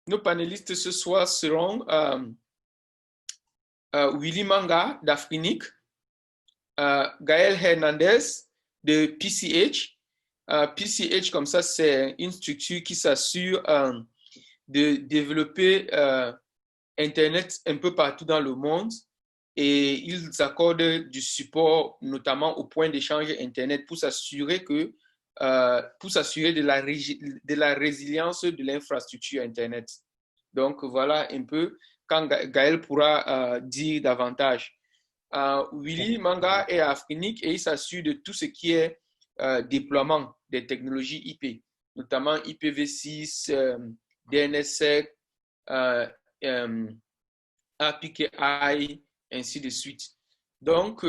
nos panélistes ce soir seront Willy Manga d'Afrinic, Gaël Hernandez de PCH. PCH, comme ça, c'est une structure qui s'assure de développer Internet un peu partout dans le monde et ils accordent du support notamment au point d'échange Internet pour s'assurer de la résilience de l'infrastructure Internet. Donc voilà un peu quand Gaël pourra dire davantage. Willy Manga est afrinique et il s'assure de tout ce qui est déploiement des technologies IP, notamment IPv6, DNSSEC, API, ainsi de suite. Donc,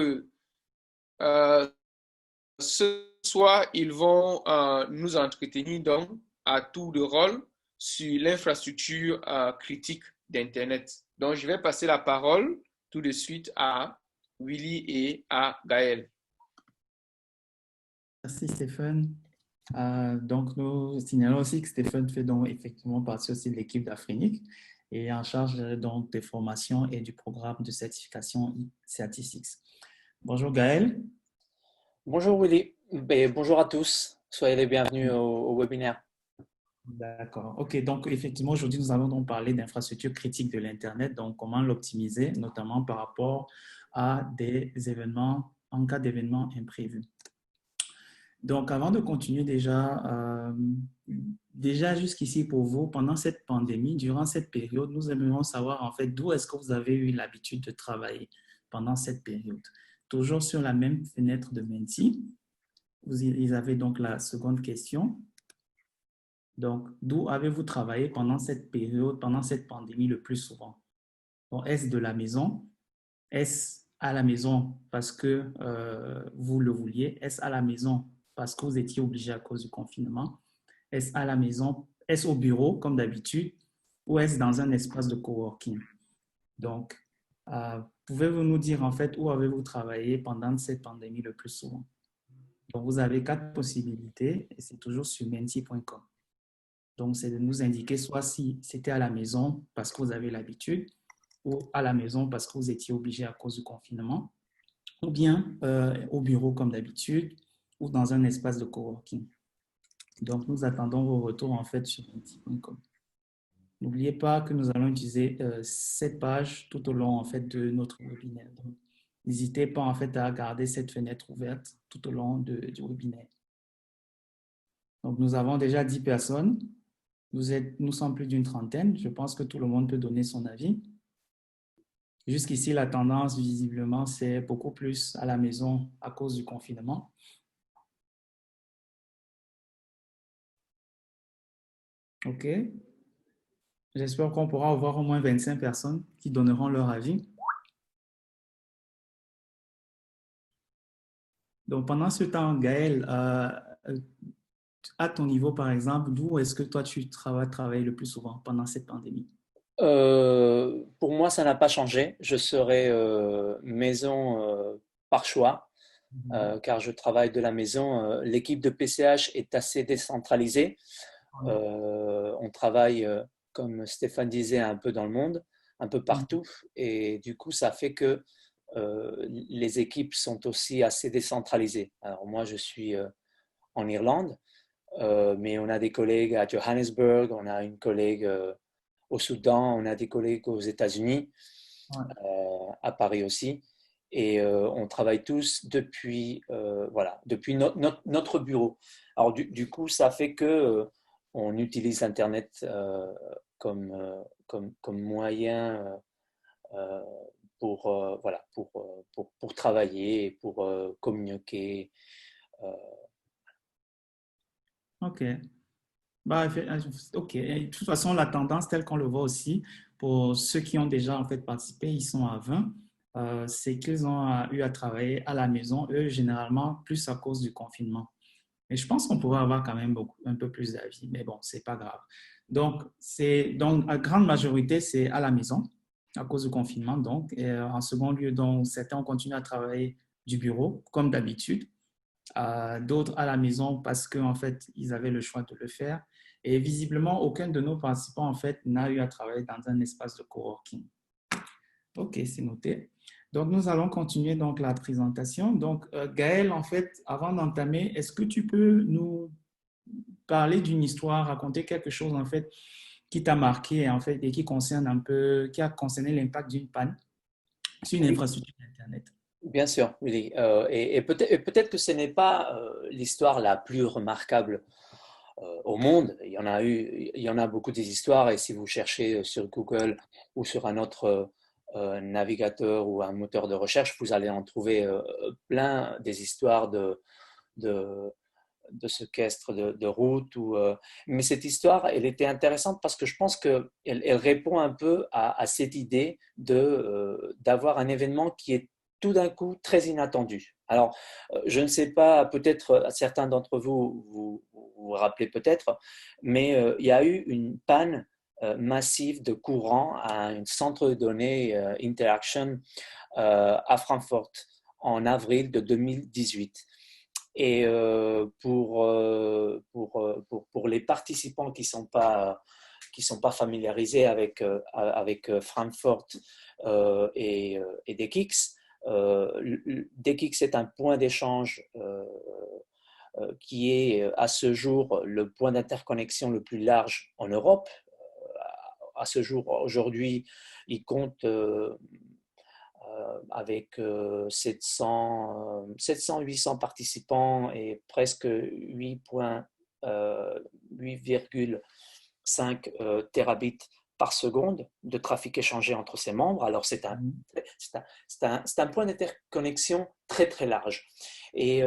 ce soir, ils vont nous entretenir donc à tour de rôle sur l'infrastructure critique d'Internet. Donc, je vais passer la parole tout de suite à Willy et à Gaël. Merci Stéphane. Donc, nous signalons aussi que Stéphane fait donc effectivement partie aussi de l'équipe d'Afrinic et en charge donc des formations et du programme de certification Certi6. Bonjour Gaël. Bonjour Willy, et bonjour à tous. Soyez les bienvenus au webinaire. D'accord. OK, donc effectivement, aujourd'hui, nous allons donc parler d'infrastructures critiques de l'Internet, donc comment l'optimiser, notamment par rapport à des événements, en cas d'événements imprévus. Donc, avant de continuer déjà jusqu'ici pour vous, pendant cette pandémie, durant cette période, nous aimerions savoir en fait d'où est-ce que vous avez eu l'habitude de travailler pendant cette période. Toujours sur la même fenêtre de Menti, vous avez donc la seconde question. Donc, d'où avez-vous travaillé pendant cette période, pendant cette pandémie le plus souvent? Donc, est-ce de la maison? Est-ce à la maison parce que vous le vouliez? Est-ce à la maison parce que vous étiez obligé à cause du confinement? Est-ce à la maison? Est-ce au bureau comme d'habitude? Ou est-ce dans un espace de coworking? Donc, pouvez-vous nous dire en fait où avez-vous travaillé pendant cette pandémie le plus souvent? Donc, vous avez 4 possibilités et c'est toujours sur menti.com. Donc, c'est de nous indiquer soit si c'était à la maison parce que vous avez l'habitude, ou à la maison parce que vous étiez obligé à cause du confinement, ou bien au bureau comme d'habitude, ou dans un espace de coworking. Donc, nous attendons vos retours en fait sur menti.com. N'oubliez pas que nous allons utiliser cette page tout au long en fait de notre webinaire. Donc, n'hésitez pas en fait à garder cette fenêtre ouverte tout au long du webinaire. Donc, nous avons déjà 10 personnes. Nous sommes plus d'une trentaine. Je pense que tout le monde peut donner son avis. Jusqu'ici, la tendance, visiblement, c'est beaucoup plus à la maison à cause du confinement. OK. J'espère qu'on pourra avoir au moins 25 personnes qui donneront leur avis. Donc, pendant ce temps, Gaël, à ton niveau, par exemple, d'où est-ce que toi, tu travailles le plus souvent pendant cette pandémie? Pour moi, ça n'a pas changé. Je serai maison par choix, car je travaille de la maison. L'équipe de PCH est assez décentralisée. On travaille, comme Stéphane disait, un peu dans le monde, un peu partout. Et du coup, ça fait que les équipes sont aussi assez décentralisées. Alors moi, je suis en Irlande, mais on a des collègues à Johannesburg, on a une collègue au Soudan, on a des collègues aux États-Unis, à Paris aussi. Et on travaille tous depuis, depuis notre bureau. Alors du coup, ça fait que on utilise Internet comme moyen pour, pour travailler, pour communiquer. OK. Bah, OK. Et de toute façon, la tendance telle qu'on le voit aussi, pour ceux qui ont déjà en fait participé, ils sont à 20, c'est qu'ils ont eu à travailler à la maison, eux, généralement, plus à cause du confinement. Mais je pense qu'on pourrait avoir quand même un peu plus d'avis, mais bon, c'est pas grave. Donc, la grande majorité, c'est à la maison, à cause du confinement. Donc, et en second lieu, donc, certains ont continué à travailler du bureau, comme d'habitude. d'autres à la maison parce qu'en fait, ils avaient le choix de le faire. Et visiblement, aucun de nos participants, en fait, n'a eu à travailler dans un espace de coworking. OK, c'est noté. Donc, nous allons continuer donc la présentation. Donc, Gaël, en fait, avant d'entamer, est-ce que tu peux nous parler d'une histoire, raconter quelque chose, en fait, qui t'a marqué, en fait, et qui concerne un peu, qui a concerné l'impact d'une panne sur une Oui, infrastructure Internet? bien sûr, Willy. Et peut-être que ce n'est pas l'histoire la plus remarquable au monde. Il y en a beaucoup des histoires, et si vous cherchez sur Google ou sur un autre navigateur ou un moteur de recherche, vous allez en trouver plein des histoires de, de séquestre de route. Mais cette histoire, elle était intéressante parce que je pense qu'elle elle répond un peu à cette idée d'avoir un événement qui est tout d'un coup très inattendu. Alors, je ne sais pas, peut-être certains d'entre vous rappelez peut-être, mais il y a eu une panne massive de courant à un centre de données Interaction à Francfort en avril de 2018. Et pour les participants qui sont pas familiarisés avec Francfort et DKIX, DKIX est un point d'échange qui est à ce jour le point d'interconnexion le plus large en Europe. À ce jour, aujourd'hui, il compte avec 700-800 participants et presque 8,5 terabits par seconde de trafic échangé entre ses membres. Alors, c'est un point d'interconnexion très, très large. Et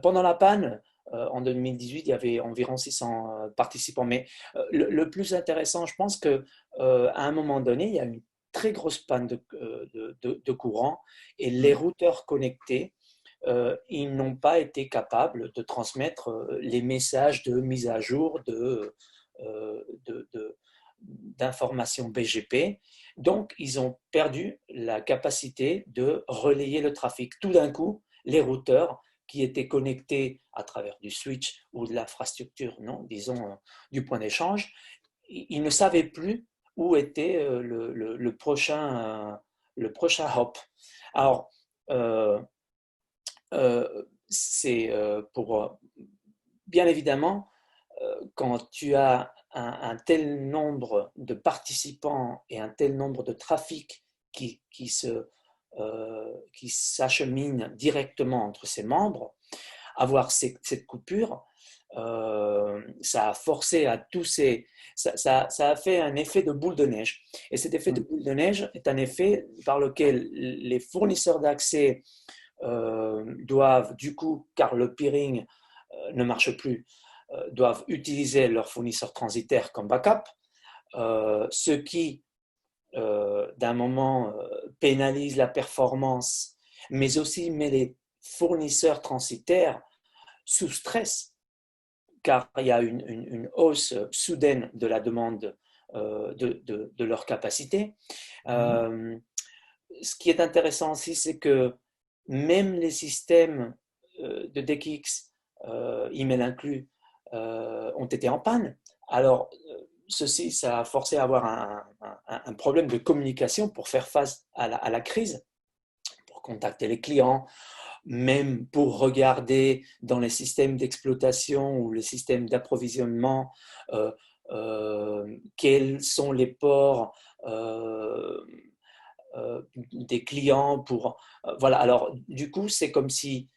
pendant la panne, en 2018, il y avait environ 600 participants. Mais le plus intéressant, je pense qu'à un moment donné, il y a une très grosse panne de courant et les routeurs connectés, ils n'ont pas été capables de transmettre les messages de mise à jour d'informations BGP. Donc, ils ont perdu la capacité de relayer le trafic. Tout d'un coup, les routeurs qui étaient connectés à travers du switch ou de l'infrastructure, non, disons, du point d'échange, ils ne savaient plus où était le prochain hop. Alors, c'est pour bien évidemment, quand tu as un tel nombre de participants et un tel nombre de trafic qui s'achemine directement entre ses membres, avoir cette coupure, ça a forcé à tous ces... Ça a fait un effet de boule de neige. Et cet effet de boule de neige est un effet par lequel les fournisseurs d'accès doivent, du coup, car le peering ne marche plus, doivent utiliser leur fournisseur transitaire comme backup, ce qui, d'un moment, pénalise la performance, mais aussi met les fournisseurs transitaires sous stress, car il y a une hausse soudaine de la demande de leur capacité. Ce qui est intéressant aussi, c'est que même les systèmes de DKIX, email inclus, ont été en panne. Alors, ceci, ça a forcé à avoir un problème de communication pour faire face à la crise, pour contacter les clients, même pour regarder dans les systèmes d'exploitation ou les systèmes d'approvisionnement quels sont les ports des clients pour voilà. Alors du coup, c'est comme si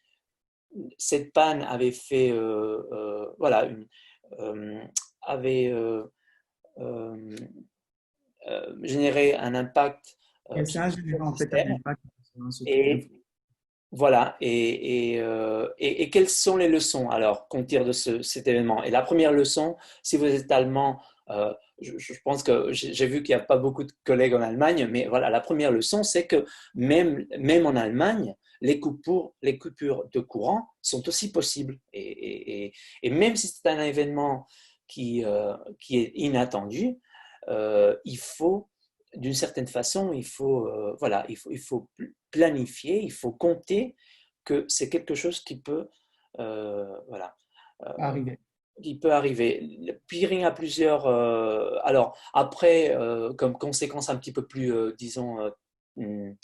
cette panne avait fait voilà avait généré un impact Et sur ça a généré le en fait un système. impact sur toute Et l'info. voilà, et quelles sont les leçons alors qu'on tire de cet événement? Et la première leçon, si vous êtes allemand, je pense que j'ai vu qu'il n'y a pas beaucoup de collègues en Allemagne, mais voilà, la première leçon, c'est que même en Allemagne, les coupures de courant sont aussi possibles. Et même si c'est un événement qui est inattendu, il faut d'une certaine façon, voilà, il faut planifier, il faut compter que c'est quelque chose qui peut Voilà. Arrivé. Il peut arriver. Le peering a plusieurs. Alors, après, comme conséquence un petit peu plus, disons, hum,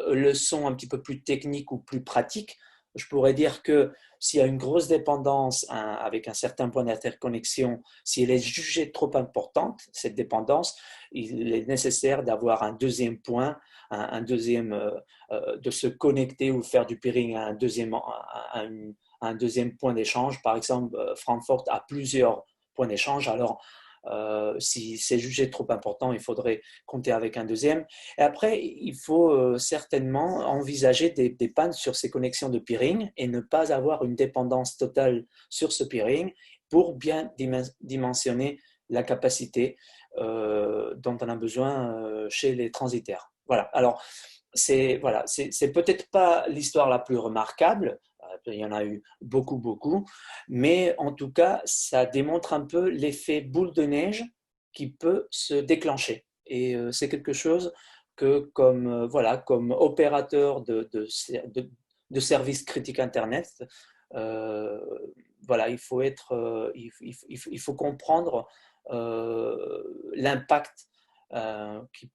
leçon un petit peu plus technique ou plus pratique, je pourrais dire que s'il y a une grosse dépendance avec un certain point d'interconnexion, si elle est jugée trop importante, cette dépendance, il est nécessaire d'avoir un deuxième point, un deuxième, de se connecter ou faire du peering à un deuxième point d'échange. Par exemple, Francfort a plusieurs points d'échange. Alors, si c'est jugé trop important, il faudrait compter avec un deuxième. Et après, il faut certainement envisager des pannes sur ces connexions de peering et ne pas avoir une dépendance totale sur ce peering pour bien dimensionner la capacité dont on a besoin chez les transitaires. Voilà. Alors, c'est peut-être pas l'histoire la plus remarquable. Il y en a eu beaucoup, beaucoup. Mais en tout cas, ça démontre un peu l'effet boule de neige qui peut se déclencher. Et c'est quelque chose que, comme opérateur de services critiques Internet, euh, il faut il faut comprendre l'impact qui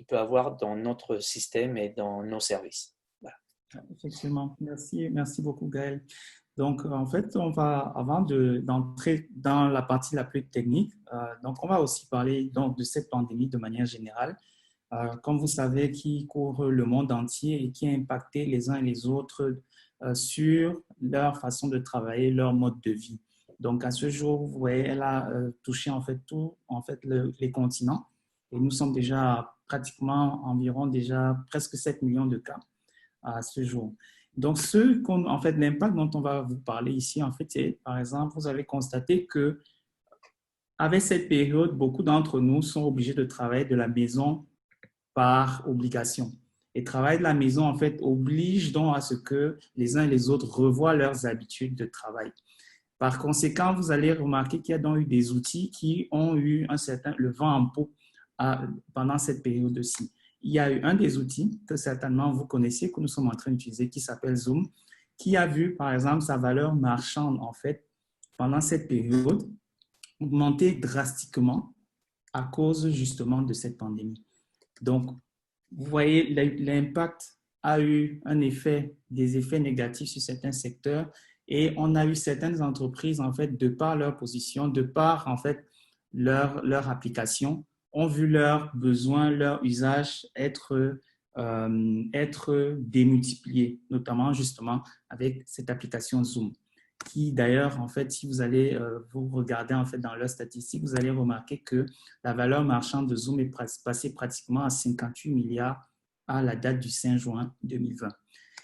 peut avoir dans notre système et dans nos services. Voilà. Effectivement. Merci beaucoup, Gaël. Donc, en fait, avant d'entrer dans la partie la plus technique, donc on va aussi parler donc, de cette pandémie de manière générale. Comme vous savez, qui couvre le monde entier et qui a impacté les uns et les autres sur leur façon de travailler, leur mode de vie. Donc, à ce jour, vous voyez, elle a touché en fait les continents et nous sommes déjà pratiquement environ déjà presque 7 millions de cas à ce jour. Donc, en fait, l'impact dont on va vous parler ici, en fait, c'est, par exemple, vous avez constaté que avec cette période, beaucoup d'entre nous sont obligés de travailler de la maison par obligation. Et travail de la maison, en fait, oblige donc à ce que les uns et les autres revoient leurs habitudes de travail. Par conséquent, vous allez remarquer qu'il y a donc eu des outils qui ont eu le vent en poupe pendant cette période-ci. Il y a eu un des outils que certainement vous connaissez, que nous sommes en train d'utiliser, qui s'appelle Zoom, qui a vu, par exemple, sa valeur marchande, en fait, pendant cette période, augmenter drastiquement à cause justement de cette pandémie. Donc, vous voyez, l'impact a eu des effets négatifs sur certains secteurs et on a eu certaines entreprises, en fait, de par leur position, de par, en fait, leur application, ont vu leurs besoins, leur usage être démultipliés, notamment justement avec cette application Zoom qui d'ailleurs, en fait, si vous allez vous regarder en fait dans leurs statistiques, vous allez remarquer que la valeur marchande de Zoom est passée pratiquement à 58 milliards à la date du 5 juin 2020.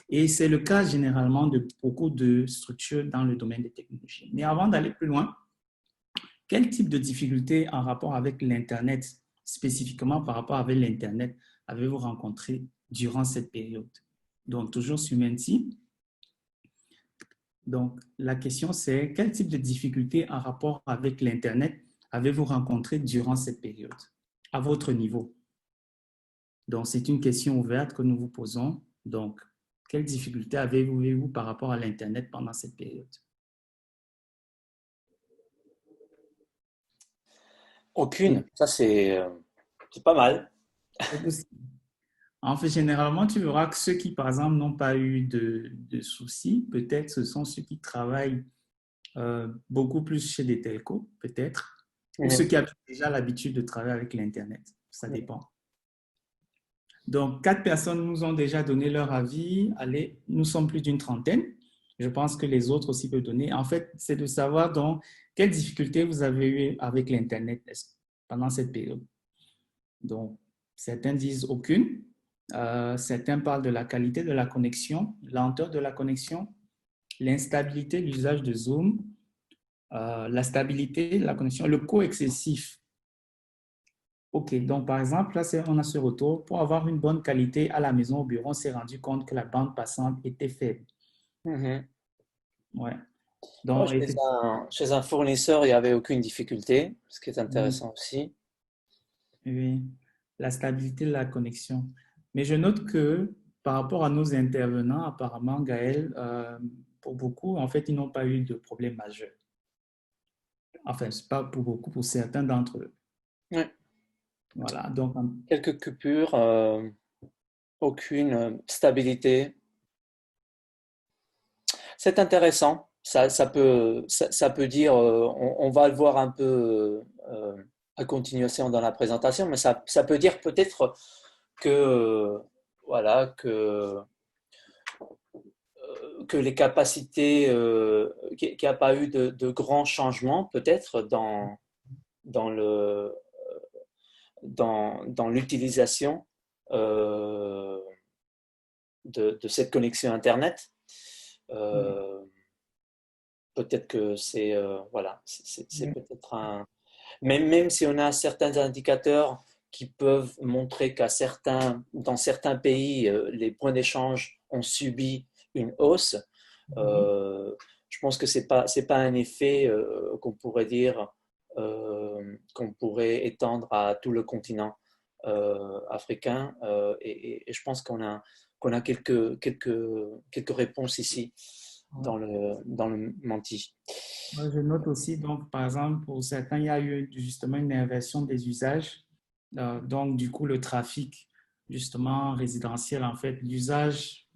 Et c'est le cas généralement de beaucoup de structures dans le domaine des technologies. Mais avant d'aller plus loin, quel type de difficultés en rapport avec l'Internet, spécifiquement par rapport avec l'Internet, avez-vous rencontré durant cette période? Donc, toujours sur Menti. Donc, la question, c'est quel type de difficultés en rapport avec l'Internet avez-vous rencontré durant cette période, à votre niveau? Donc, c'est une question ouverte que nous vous posons. Donc, quelles difficultés avez-vous par rapport à l'Internet pendant cette période? Aucune. Ça, c'est pas mal. En fait, généralement, tu verras que ceux qui, par exemple, n'ont pas eu de soucis, peut-être ce sont ceux qui travaillent beaucoup plus chez des telcos, peut-être, ou ceux qui ont déjà l'habitude de travailler avec l'Internet. Ça dépend. Donc, 4 personnes nous ont déjà donné leur avis. Allez, nous sommes plus d'une trentaine. Je pense que les autres aussi peuvent donner. En fait, c'est de savoir donc quelles difficultés vous avez eues avec l'Internet pendant cette période. Donc, certains disent aucune. Certains parlent de la qualité de la connexion, lenteur de la connexion, l'instabilité de l'usage de Zoom, la stabilité de la connexion, le coût excessif. OK, donc par exemple, là, on a ce retour. Pour avoir une bonne qualité à la maison, au bureau, on s'est rendu compte que la bande passante était faible. Ouais. Donc, chez un fournisseur, il n'y avait aucune difficulté, ce qui est intéressant aussi. Oui, la stabilité de la connexion. Mais je note que par rapport à nos intervenants, apparemment, Gaël, pour beaucoup, en fait, ils n'ont pas eu de problème majeur. Enfin, c'est pas pour beaucoup, pour certains d'entre eux. Ouais. Voilà, donc, Quelques coupures, aucune stabilité. C'est intéressant. Ça peut dire, on va le voir un peu à continuation dans la présentation, mais ça peut dire peut-être que, voilà, que les capacités, qu'il n'y a pas eu de grands changements peut-être dans l'utilisation euh, de cette connexion Internet. Peut-être que c'est voilà, c'est peut-être un. Même si on a certains indicateurs qui peuvent montrer dans certains pays, les points d'échange ont subi une hausse, je pense que c'est pas un effet qu'on pourrait dire qu'on pourrait étendre à tout le continent africain. Et je pense qu'on a quelques réponses ici dans le menti. moi, je note aussi, donc, par exemple, pour certains, il y a eu justement une inversion des usages. Donc, du coup, le trafic, justement, résidentiel, en fait, l'usage,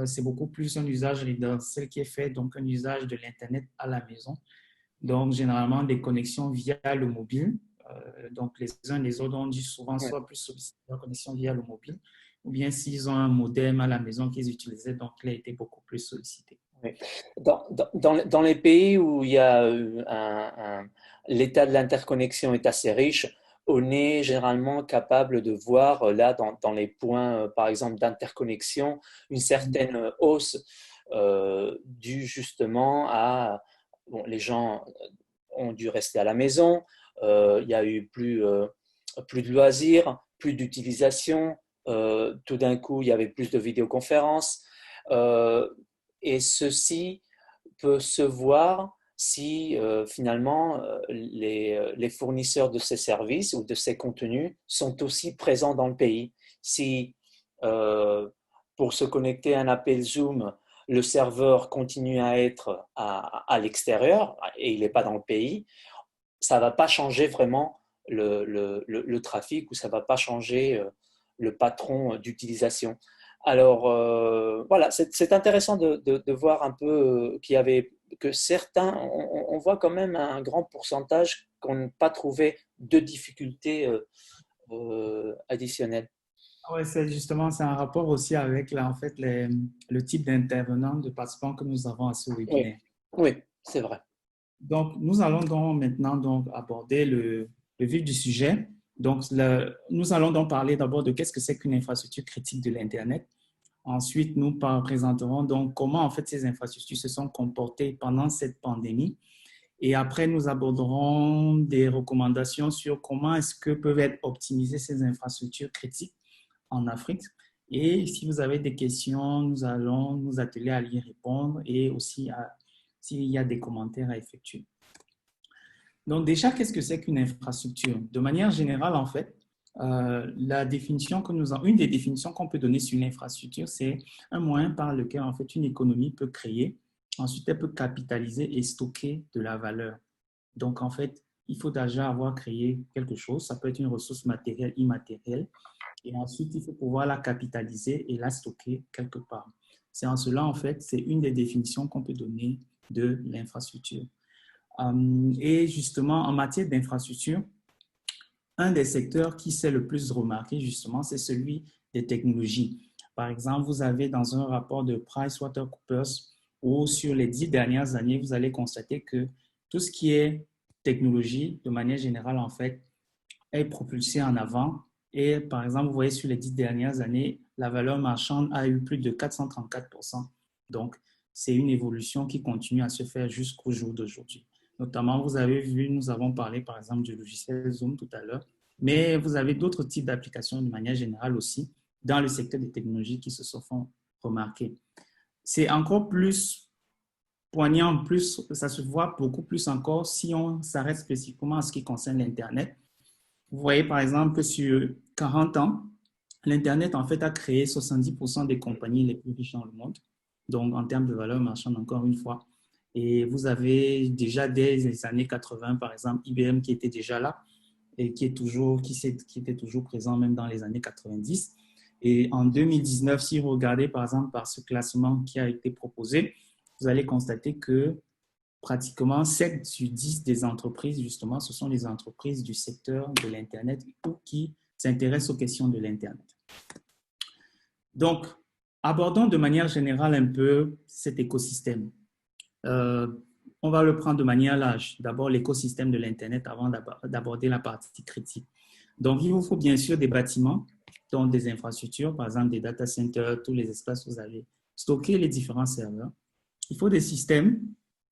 c'est beaucoup plus un usage résidentiel qui est fait, donc un usage de l'Internet à la maison. Donc, généralement, des connexions via le mobile. Donc, les uns les autres, on dit souvent Ouais. soit plus solliciter la connexion via le mobile, ou bien s'ils ont un modem à la maison qu'ils utilisaient, donc il a été beaucoup plus sollicité. Oui. Dans les pays où il y a l'état de l'interconnexion est assez riche, on est généralement capable de voir là dans les points, par exemple, d'interconnexion, une certaine hausse due justement à bon, les gens ont dû rester à la maison, il y a eu plus de loisirs, plus d'utilisation, tout d'un coup il y avait plus de vidéoconférences. Euh, et ceci peut se voir si finalement les fournisseurs de ces services ou de ces contenus sont aussi présents dans le pays. Si euh, pour se connecter à un appel Zoom, le serveur continue à être à l'extérieur et il n'est pas dans le pays, ça ne va pas changer vraiment le trafic ou ça ne va pas changer le patron d'utilisation. Alors voilà, c'est intéressant de voir un peu que certains, on voit quand même un grand pourcentage qu'on n'a pas trouvé de difficultés additionnelles. Oui, c'est un rapport aussi avec là, en fait, le type d'intervenants, de participants que nous avons à ce Oui, webinaire. oui, c'est vrai. Donc, nous allons donc maintenant donc aborder le vif du sujet. Donc, nous allons donc parler d'abord de qu'est-ce que c'est qu'une infrastructure critique de l'Internet. Ensuite, nous présenterons donc comment en fait ces infrastructures se sont comportées pendant cette pandémie. Et après, nous aborderons des recommandations sur comment est-ce que peuvent être optimisées ces infrastructures critiques en Afrique. Et si vous avez des questions, nous allons nous atteler à y répondre et aussi s'il y a des commentaires à effectuer. Donc déjà, qu'est-ce que c'est qu'une infrastructure? De manière générale, en fait, la définition que une des définitions qu'on peut donner sur une infrastructure, c'est un moyen par lequel en fait une économie peut créer, ensuite elle peut capitaliser et stocker de la valeur. Donc en fait, il faut déjà avoir créé quelque chose, ça peut être une ressource matérielle, immatérielle, et ensuite il faut pouvoir la capitaliser et la stocker quelque part. C'est en cela en fait, c'est une des définitions qu'on peut donner de l'infrastructure. Et justement, en matière d'infrastructure, un des secteurs qui s'est le plus remarqué, justement, c'est celui des technologies. Par exemple, vous avez dans un rapport de PricewaterhouseCoopers où sur les 10 dernières années, vous allez constater que tout ce qui est technologie, de manière générale, en fait, est propulsé en avant. Et par exemple, vous voyez sur les 10 dernières années, la valeur marchande a eu plus de 434%. Donc, c'est une évolution qui continue à se faire jusqu'au jour d'aujourd'hui. Notamment, vous avez vu, nous avons parlé par exemple du logiciel Zoom tout à l'heure, mais vous avez d'autres types d'applications de manière générale aussi dans le secteur des technologies qui se sont remarquer. C'est encore plus poignant, plus, ça se voit beaucoup plus encore si on s'arrête spécifiquement à ce qui concerne l'Internet. Vous voyez par exemple que sur 40 ans, l'Internet, en fait, a créé 70% des compagnies les plus riches dans le monde. Donc, en termes de valeur marchande, encore une fois. Et vous avez déjà dès les années 80, par exemple, IBM qui était déjà là et qui était toujours présent même dans les années 90. Et en 2019, si vous regardez, par exemple, par ce classement qui a été proposé, vous allez constater que pratiquement 7 sur 10 des entreprises, justement, ce sont les entreprises du secteur de l'Internet ou qui s'intéressent aux questions de l'Internet. Donc, abordons de manière générale un peu cet écosystème. On va le prendre de manière large. D'abord, l'écosystème de l'Internet avant d'aborder la partie critique. Donc, il vous faut bien sûr des bâtiments, donc des infrastructures, par exemple des data centers, tous les espaces où vous allez stocker les différents serveurs. Il faut des systèmes,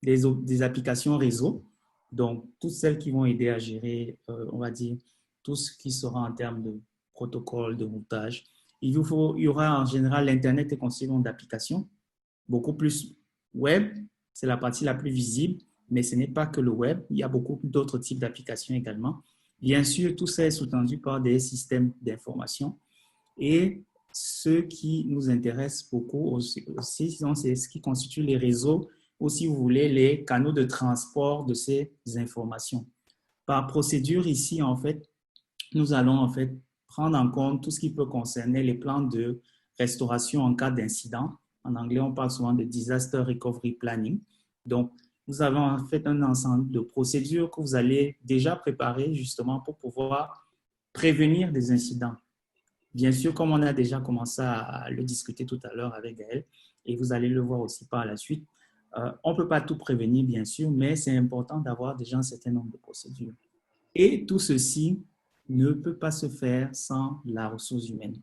des applications réseau, donc toutes celles qui vont aider à gérer, on va dire, tout ce qui sera en termes de protocole, de routage. Il y aura en général, l'Internet est constitué d'applications, beaucoup plus web, c'est la partie la plus visible, mais ce n'est pas que le web, il y a beaucoup d'autres types d'applications également. Bien sûr, tout ça est sous-tendu par des systèmes d'information et ce qui nous intéresse beaucoup aussi c'est ce qui constitue les réseaux ou, si vous voulez, les canaux de transport de ces informations. Par procédure, ici, en fait, nous allons en fait prendre en compte tout ce qui peut concerner les plans de restauration en cas d'incident. En anglais, on parle souvent de Disaster Recovery Planning. Donc, nous avons en fait un ensemble de procédures que vous allez déjà préparer justement pour pouvoir prévenir des incidents. Bien sûr, comme on a déjà commencé à le discuter tout à l'heure avec Gaël, et vous allez le voir aussi par la suite, on ne peut pas tout prévenir, bien sûr, mais c'est important d'avoir déjà un certain nombre de procédures. Et tout ceci ne peut pas se faire sans la ressource humaine.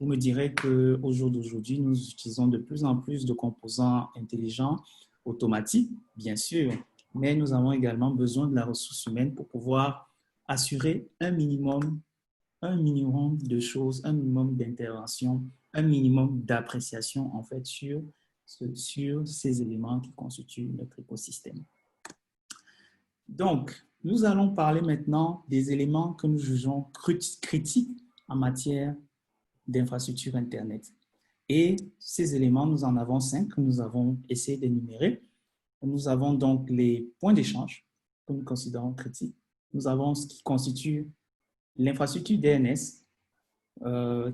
Vous me direz qu'au jour d'aujourd'hui, nous utilisons de plus en plus de composants intelligents, automatiques, bien sûr, mais nous avons également besoin de la ressource humaine pour pouvoir assurer un minimum de choses, un minimum d'intervention, un minimum d'appréciation en fait sur ces éléments qui constituent notre écosystème. Donc, nous allons parler maintenant des éléments que nous jugeons critiques en matière d'infrastructure Internet. Et ces éléments, nous en avons 5 que nous avons essayé d'énumérer. Nous avons donc les points d'échange que nous considérons critiques. Nous avons ce qui constitue l'infrastructure DNS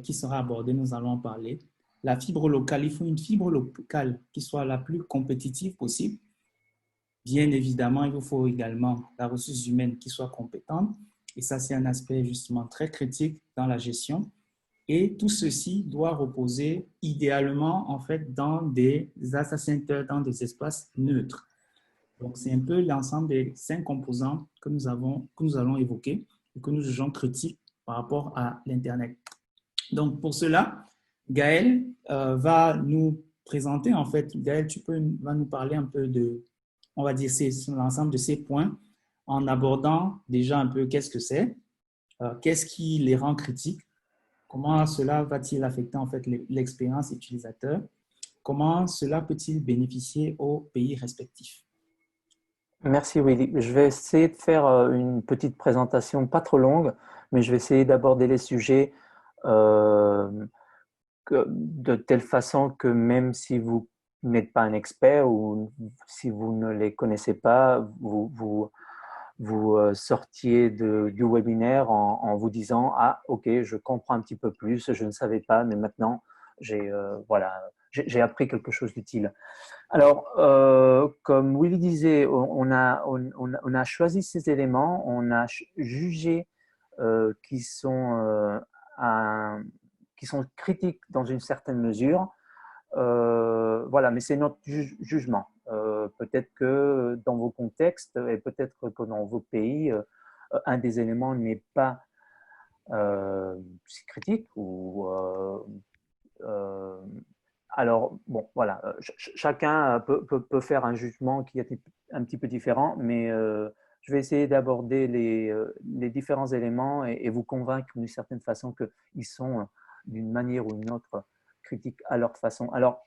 qui sera abordée, nous allons en parler. La fibre locale, il faut une fibre locale qui soit la plus compétitive possible. Bien évidemment, il vous faut également la ressource humaine qui soit compétente. Et ça, c'est un aspect justement très critique dans la gestion. Et tout ceci doit reposer idéalement en fait dans des data centers, dans des espaces neutres. Donc, c'est un peu l'ensemble des 5 composants que nous allons évoquer et que nous jugeons critiques par rapport à l'Internet. Donc, pour cela, Gaël va nous présenter, en fait, Gaël, vas nous parler un peu de, on va dire, l'ensemble de ces points en abordant déjà un peu qu'est-ce que c'est, qu'est-ce qui les rend critiques, comment cela va-t-il affecter en fait l'expérience utilisateur, comment cela peut-il bénéficier aux pays respectifs. Merci Willy. Je vais essayer de faire une petite présentation pas trop longue, mais je vais essayer d'aborder les sujets de telle façon que même si vous n'êtes pas un expert ou si vous ne les connaissez pas, vous sortiez du webinaire en vous disant « Ah, ok, je comprends un petit peu plus, je ne savais pas, mais maintenant, j'ai appris quelque chose d'utile. » Alors, comme Willy disait, on a choisi ces éléments, on a jugé qui sont critiques dans une certaine mesure. Voilà, mais c'est notre jugement. Peut-être que dans vos contextes et peut-être que dans vos pays, un des éléments n'est pas si critique ou alors, bon, voilà, chacun peut faire un jugement qui est un petit peu différent, mais je vais essayer d'aborder les différents éléments et vous convaincre d'une certaine façon qu'ils sont, d'une manière ou d'une autre, critiques à leur façon. Alors,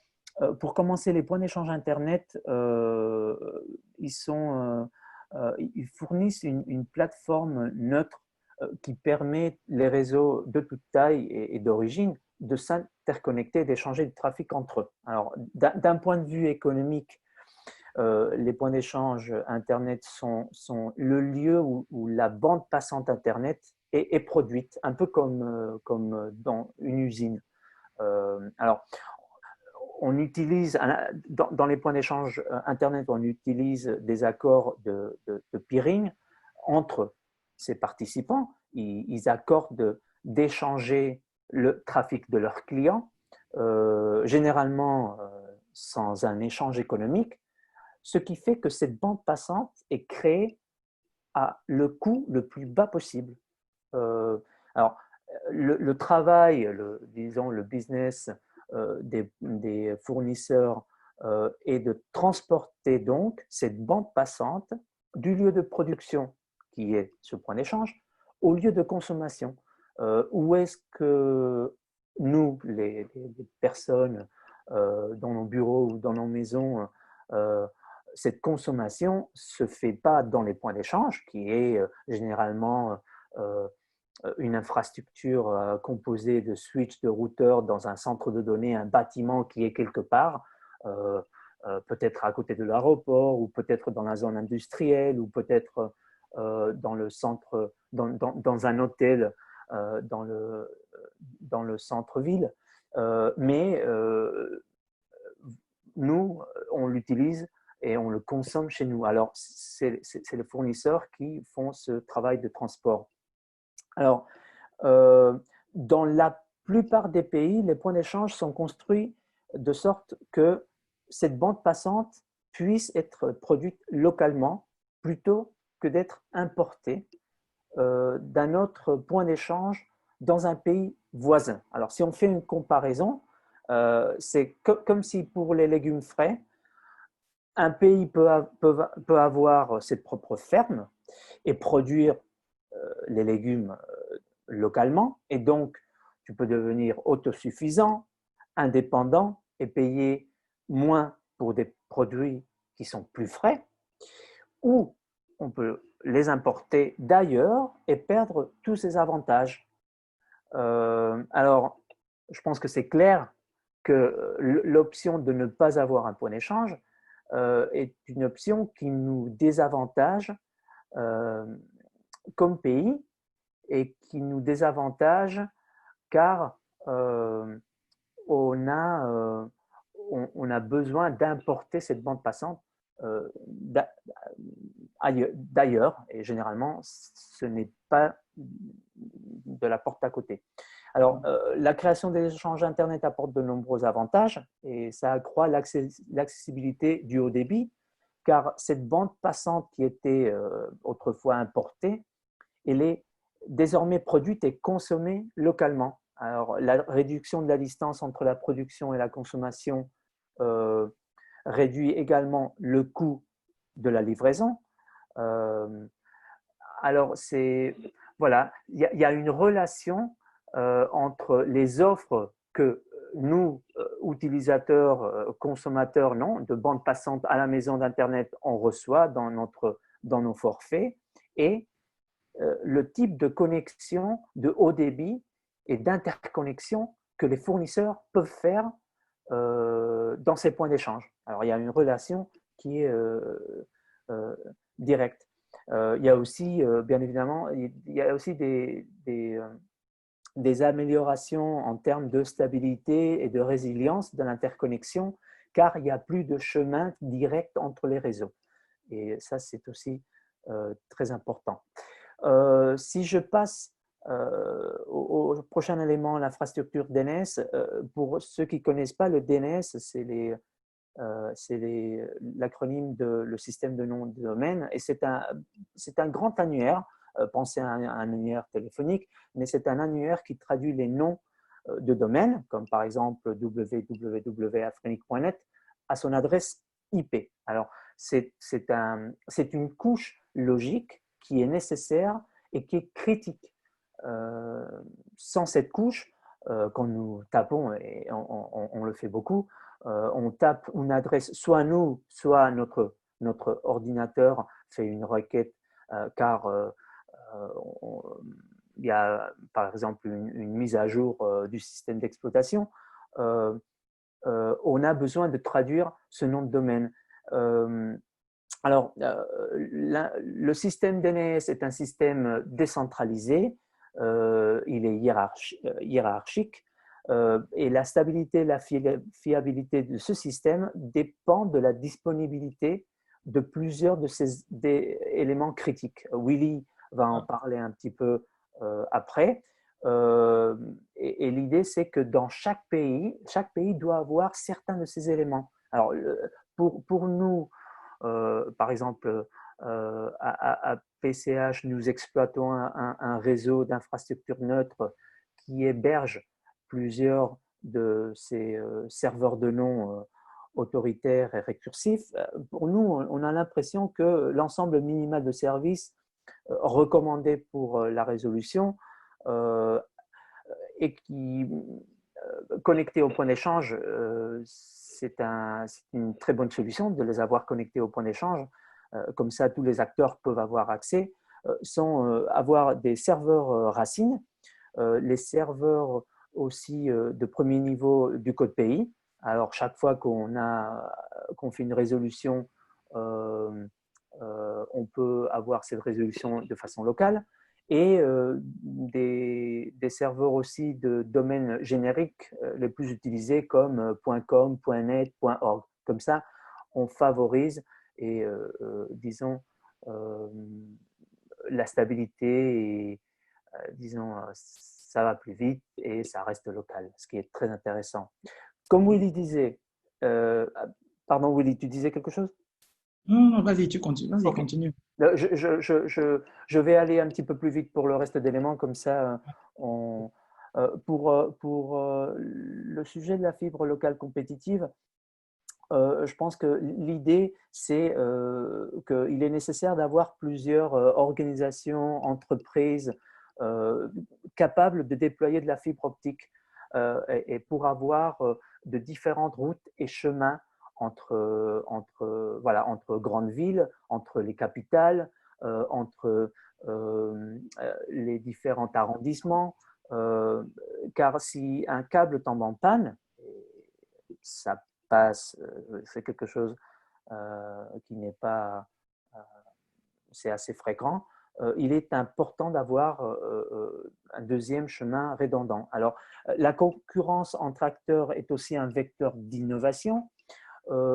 pour commencer, les points d'échange Internet, ils fournissent une plateforme neutre qui permet les réseaux de toute taille et d'origine de s'interconnecter, d'échanger du trafic entre eux. Alors, d'un point de vue économique, les points d'échange Internet sont le lieu où la bande passante Internet est produite, un peu comme dans une usine. Alors, on utilise, dans les points d'échange Internet, on utilise des accords de peering entre ces participants. Ils accordent d'échanger le trafic de leurs clients, généralement sans un échange économique, ce qui fait que cette bande passante est créée à le coût le plus bas possible. Alors, le travail, disons le business des fournisseurs est de transporter donc cette bande passante du lieu de production, qui est ce point d'échange, au lieu de consommation. Où est-ce que nous, les personnes dans nos bureaux ou dans nos maisons, cette consommation se fait pas dans les points d'échange, qui est généralement une infrastructure composée de switches, de routeurs dans un centre de données, un bâtiment qui est quelque part, peut-être à côté de l'aéroport, ou peut-être dans la zone industrielle, ou peut-être dans le centre, dans un hôtel dans le centre-ville. Mais nous, on l'utilise et on le consomme chez nous. Alors, c'est les fournisseurs qui font ce travail de transport. Alors, dans la plupart des pays, les points d'échange sont construits de sorte que cette bande passante puisse être produite localement plutôt que d'être importée d'un autre point d'échange dans un pays voisin. Alors, si on fait une comparaison, c'est comme si pour les légumes frais, un pays peut avoir ses propres fermes et produire les légumes localement, et donc tu peux devenir autosuffisant, indépendant et payer moins pour des produits qui sont plus frais, ou on peut les importer d'ailleurs et perdre tous ces avantages. Alors, je pense que c'est clair que l'option de ne pas avoir un point d'échange est une option qui nous désavantage comme pays, et qui nous désavantage car on a besoin d'importer cette bande passante d'ailleurs, et généralement ce n'est pas de la porte à côté. Alors, la création des échanges Internet apporte de nombreux avantages, et ça accroît l'accessibilité du haut débit, car cette bande passante qui était autrefois importée, elle est désormais produite et consommée localement. Alors, la réduction de la distance entre la production et la consommation réduit également le coût de la livraison. Alors, voilà, il y a une relation entre les offres que nous, utilisateurs, consommateurs, de bande passante à la maison d'Internet, on reçoit dans nos forfaits, et le type de connexion de haut débit et d'interconnexion que les fournisseurs peuvent faire dans ces points d'échange. Alors, il y a une relation qui est directe. Il y a aussi, bien évidemment, il y a aussi des améliorations en termes de stabilité et de résilience de l'interconnexion, car il n'y a plus de chemin direct entre les réseaux. Et ça, c'est aussi très important. Si je passe au prochain élément, l'infrastructure DNS, pour ceux qui ne connaissent pas, le DNS, c'est l'acronyme de le système de nom de domaine, et c'est un grand annuaire. Pensez à un annuaire téléphonique, mais c'est un annuaire qui traduit les noms de domaines, comme par exemple www.afrinic.net, à son adresse IP. Alors, c'est une couche logique qui est nécessaire et qui est critique. Sans cette couche, quand nous tapons, et on le fait beaucoup, on tape une adresse, soit nous, soit notre ordinateur fait une requête, car il y a par exemple une mise à jour du système d'exploitation, on a besoin de traduire ce nom de domaine. Alors, le système DNS est un système décentralisé, il est hiérarchique, et la stabilité, la fiabilité de ce système dépend de la disponibilité de plusieurs de ces éléments critiques. Willy va en parler un petit peu après. Et l'idée, c'est que dans chaque pays doit avoir certains de ces éléments. Alors, pour nous, par exemple, à PCH, nous exploitons un réseau d'infrastructures neutres qui héberge plusieurs de ces serveurs de nom autoritaires et récursifs. Pour nous, on a l'impression que l'ensemble minimal de services recommandés pour la résolution et qui connectés au point d'échange, c'est une très bonne solution de les avoir connectés au point d'échange. Comme ça, tous les acteurs peuvent avoir accès. Avoir des serveurs racines, les serveurs aussi de premier niveau du code pays. Alors, chaque fois qu'on fait une résolution, on peut avoir cette résolution de façon locale. Et des serveurs aussi de domaines génériques les plus utilisés comme .com, .net, .org. Comme ça, on favorise et disons la stabilité et disons ça va plus vite et ça reste local, ce qui est très intéressant. Comme Willy disait, pardon Willy, tu disais quelque chose? Non, vas-y, tu continues. Vas-y, Okay. continue. Je vais aller un petit peu plus vite pour le reste d'éléments, comme ça, pour le sujet de la fibre locale compétitive, je pense que l'idée, c'est qu'il est nécessaire d'avoir plusieurs organisations, entreprises capables de déployer de la fibre optique et pour avoir de différentes routes et chemins entre grandes villes, entre les capitales, entre les différents arrondissements, car si un câble tombe en panne, ça passe, c'est quelque chose qui n'est pas, c'est assez fréquent, il est important d'avoir un deuxième chemin redondant. Alors, la concurrence entre acteurs est aussi un vecteur d'innovation,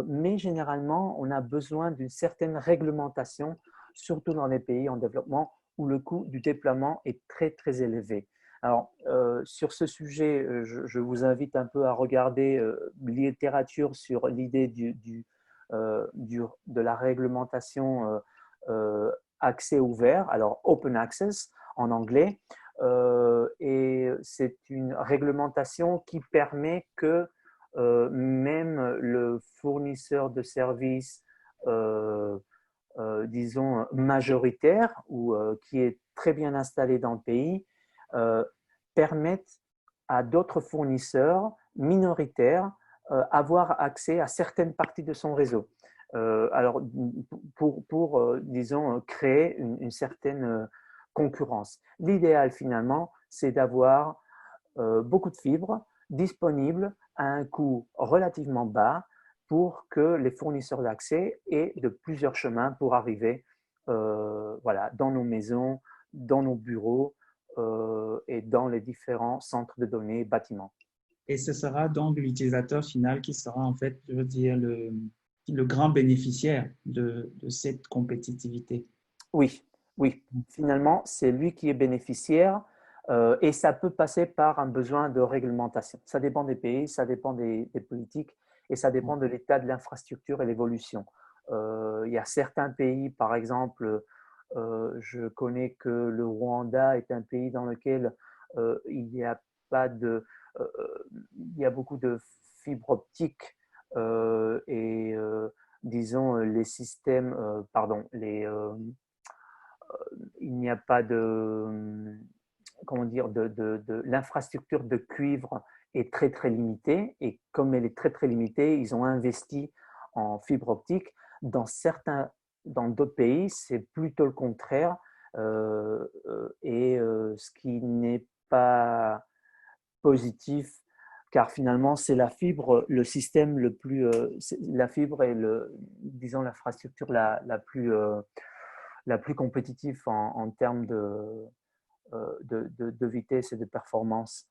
mais généralement, on a besoin d'une certaine réglementation, surtout dans les pays en développement où le coût du déploiement est très, très élevé. Alors, sur ce sujet, je vous invite un peu à regarder littérature sur l'idée de la réglementation accès ouvert, alors open access en anglais, et c'est une réglementation qui permet que même le fournisseur de services, disons, majoritaire ou qui est très bien installé dans le pays, permettent à d'autres fournisseurs minoritaires avoir accès à certaines parties de son réseau. Alors, pour disons, créer une certaine concurrence. L'idéal, finalement, c'est d'avoir beaucoup de fibres disponibles à un coût relativement bas pour que les fournisseurs d'accès aient de plusieurs chemins pour arriver voilà, dans nos maisons, dans nos bureaux et dans les différents centres de données, bâtiments. Et ce sera donc l'utilisateur final qui sera en fait, je veux dire, le grand bénéficiaire de cette compétitivité. Oui, oui. Finalement, c'est lui qui est bénéficiaire et ça peut passer par un besoin de réglementation. Ça dépend des pays, ça dépend des politiques et ça dépend de l'état de l'infrastructure et l'évolution. Il y a certains pays, par exemple, je connais que le Rwanda est un pays dans lequel il n'y a pas de, il y a beaucoup de fibres optiques et disons les systèmes, pardon, il n'y a pas de, comment dire, l'infrastructure de cuivre est très très limitée et comme elle est très très limitée, ils ont investi en fibre optique. Dans d'autres pays, c'est plutôt le contraire. ce qui n'est pas positif, car finalement, c'est la fibre, le système le plus… la fibre est, disons, l'infrastructure la plus compétitive en termes de vitesse et de performance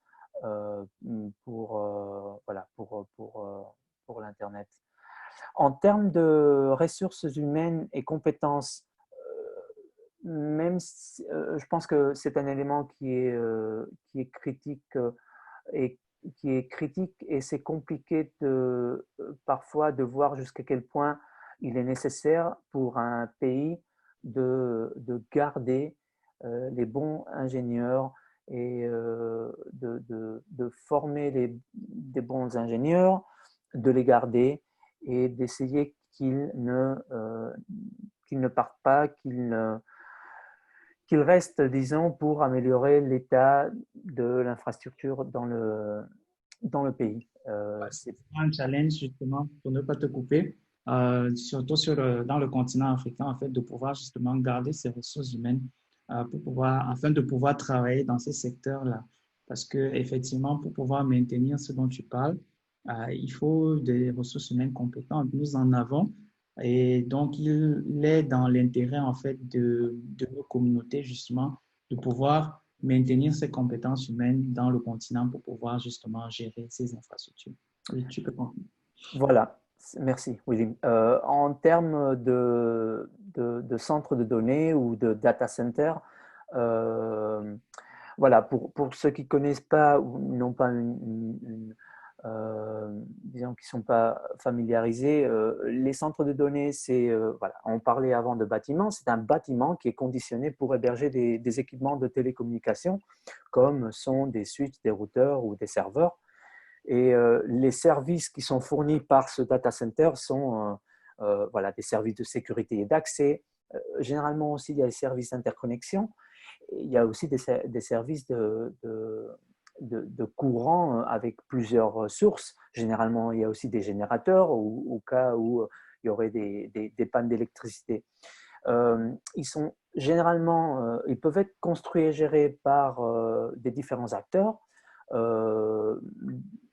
voilà, pour l'Internet. En termes de ressources humaines et compétences, même si, je pense que c'est un élément qui est critique et c'est compliqué parfois de voir jusqu'à quel point il est nécessaire pour un pays de garder les bons ingénieurs et de former des bons ingénieurs, de les garder et d'essayer qu'ils ne partent pas, qu'ils restent, disons, pour améliorer l'état de l'infrastructure dans le pays. C'est un challenge justement, pour ne pas te couper, surtout dans le continent africain, en fait, de pouvoir justement garder ces ressources humaines afin de pouvoir travailler dans ces secteurs-là. Parce que effectivement, pour pouvoir maintenir ce dont tu parles, il faut des ressources humaines compétentes. Nous en avons. Et donc, il est dans l'intérêt, en fait, de nos communautés, justement, de pouvoir maintenir ces compétences humaines dans le continent pour pouvoir justement gérer ces infrastructures. Oui, tu peux continuer. Voilà, merci, Willy. En termes de centres de données ou de data center, voilà, pour ceux qui ne connaissent pas ou n'ont pas disons qui ne sont pas familiarisés, les centres de données, c'est, voilà, on parlait avant de bâtiments, c'est un bâtiment qui est conditionné pour héberger des équipements de télécommunication, comme sont des switches, des routeurs ou des serveurs. Et les services qui sont fournis par ce data center sont voilà, des services de sécurité et d'accès. Généralement aussi, il y a des services d'interconnexion. Il y a aussi des services de courant avec plusieurs sources. Généralement, il y a aussi des générateurs au cas où il y aurait des pannes d'électricité. Ils sont généralement, ils peuvent être construits et gérés par des différents acteurs.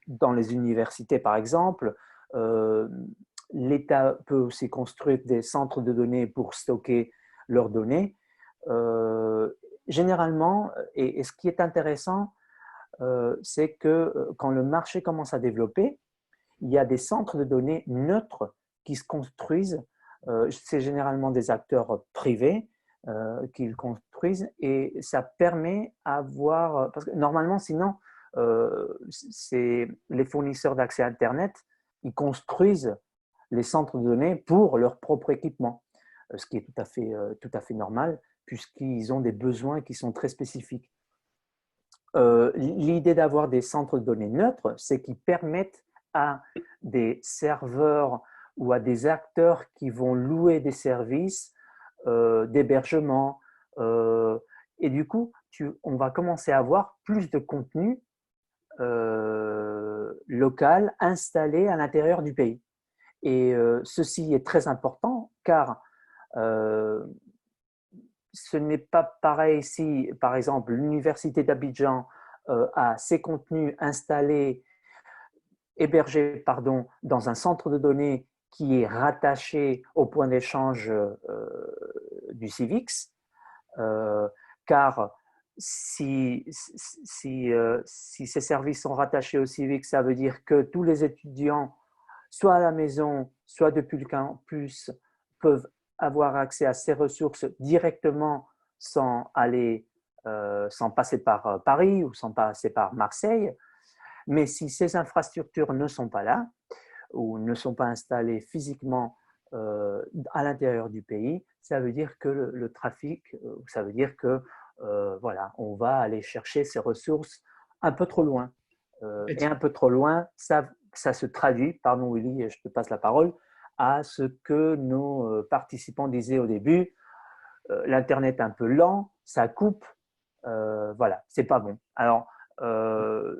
Dans les universités, par exemple, l'État peut aussi construire des centres de données pour stocker leurs données. Généralement, et ce qui est intéressant, c'est que quand le marché commence à développer, il y a des centres de données neutres qui se construisent. C'est généralement des acteurs privés qui le construisent et ça permet d'avoir… Parce que normalement, sinon, c'est les fournisseurs d'accès à Internet, ils construisent les centres de données pour leur propre équipement, ce qui est tout à fait normal puisqu'ils ont des besoins qui sont très spécifiques. L'idée d'avoir des centres de données neutres, c'est qu'ils permettent à des serveurs ou à des acteurs qui vont louer des services d'hébergement. Et du coup, on va commencer à avoir plus de contenu local installé à l'intérieur du pays. Et ceci est très important car ce n'est pas pareil si, par exemple, l'Université d'Abidjan a ses contenus installés, hébergés, pardon, dans un centre de données qui est rattaché au point d'échange du CIVIX, car si ces services sont rattachés au CIVIX, ça veut dire que tous les étudiants, soit à la maison, soit depuis le campus, peuvent avoir accès à ces ressources directement sans passer par Paris ou sans passer par Marseille. Mais si ces infrastructures ne sont pas là ou ne sont pas installées physiquement à l'intérieur du pays, ça veut dire que le trafic, ça veut dire que voilà, on va aller chercher ces ressources un peu trop loin. Et un peu trop loin, ça se traduit, pardon Willy, je te passe la parole, à ce que nos participants disaient au début, l'Internet est un peu lent, ça coupe, voilà, c'est pas bon. Alors,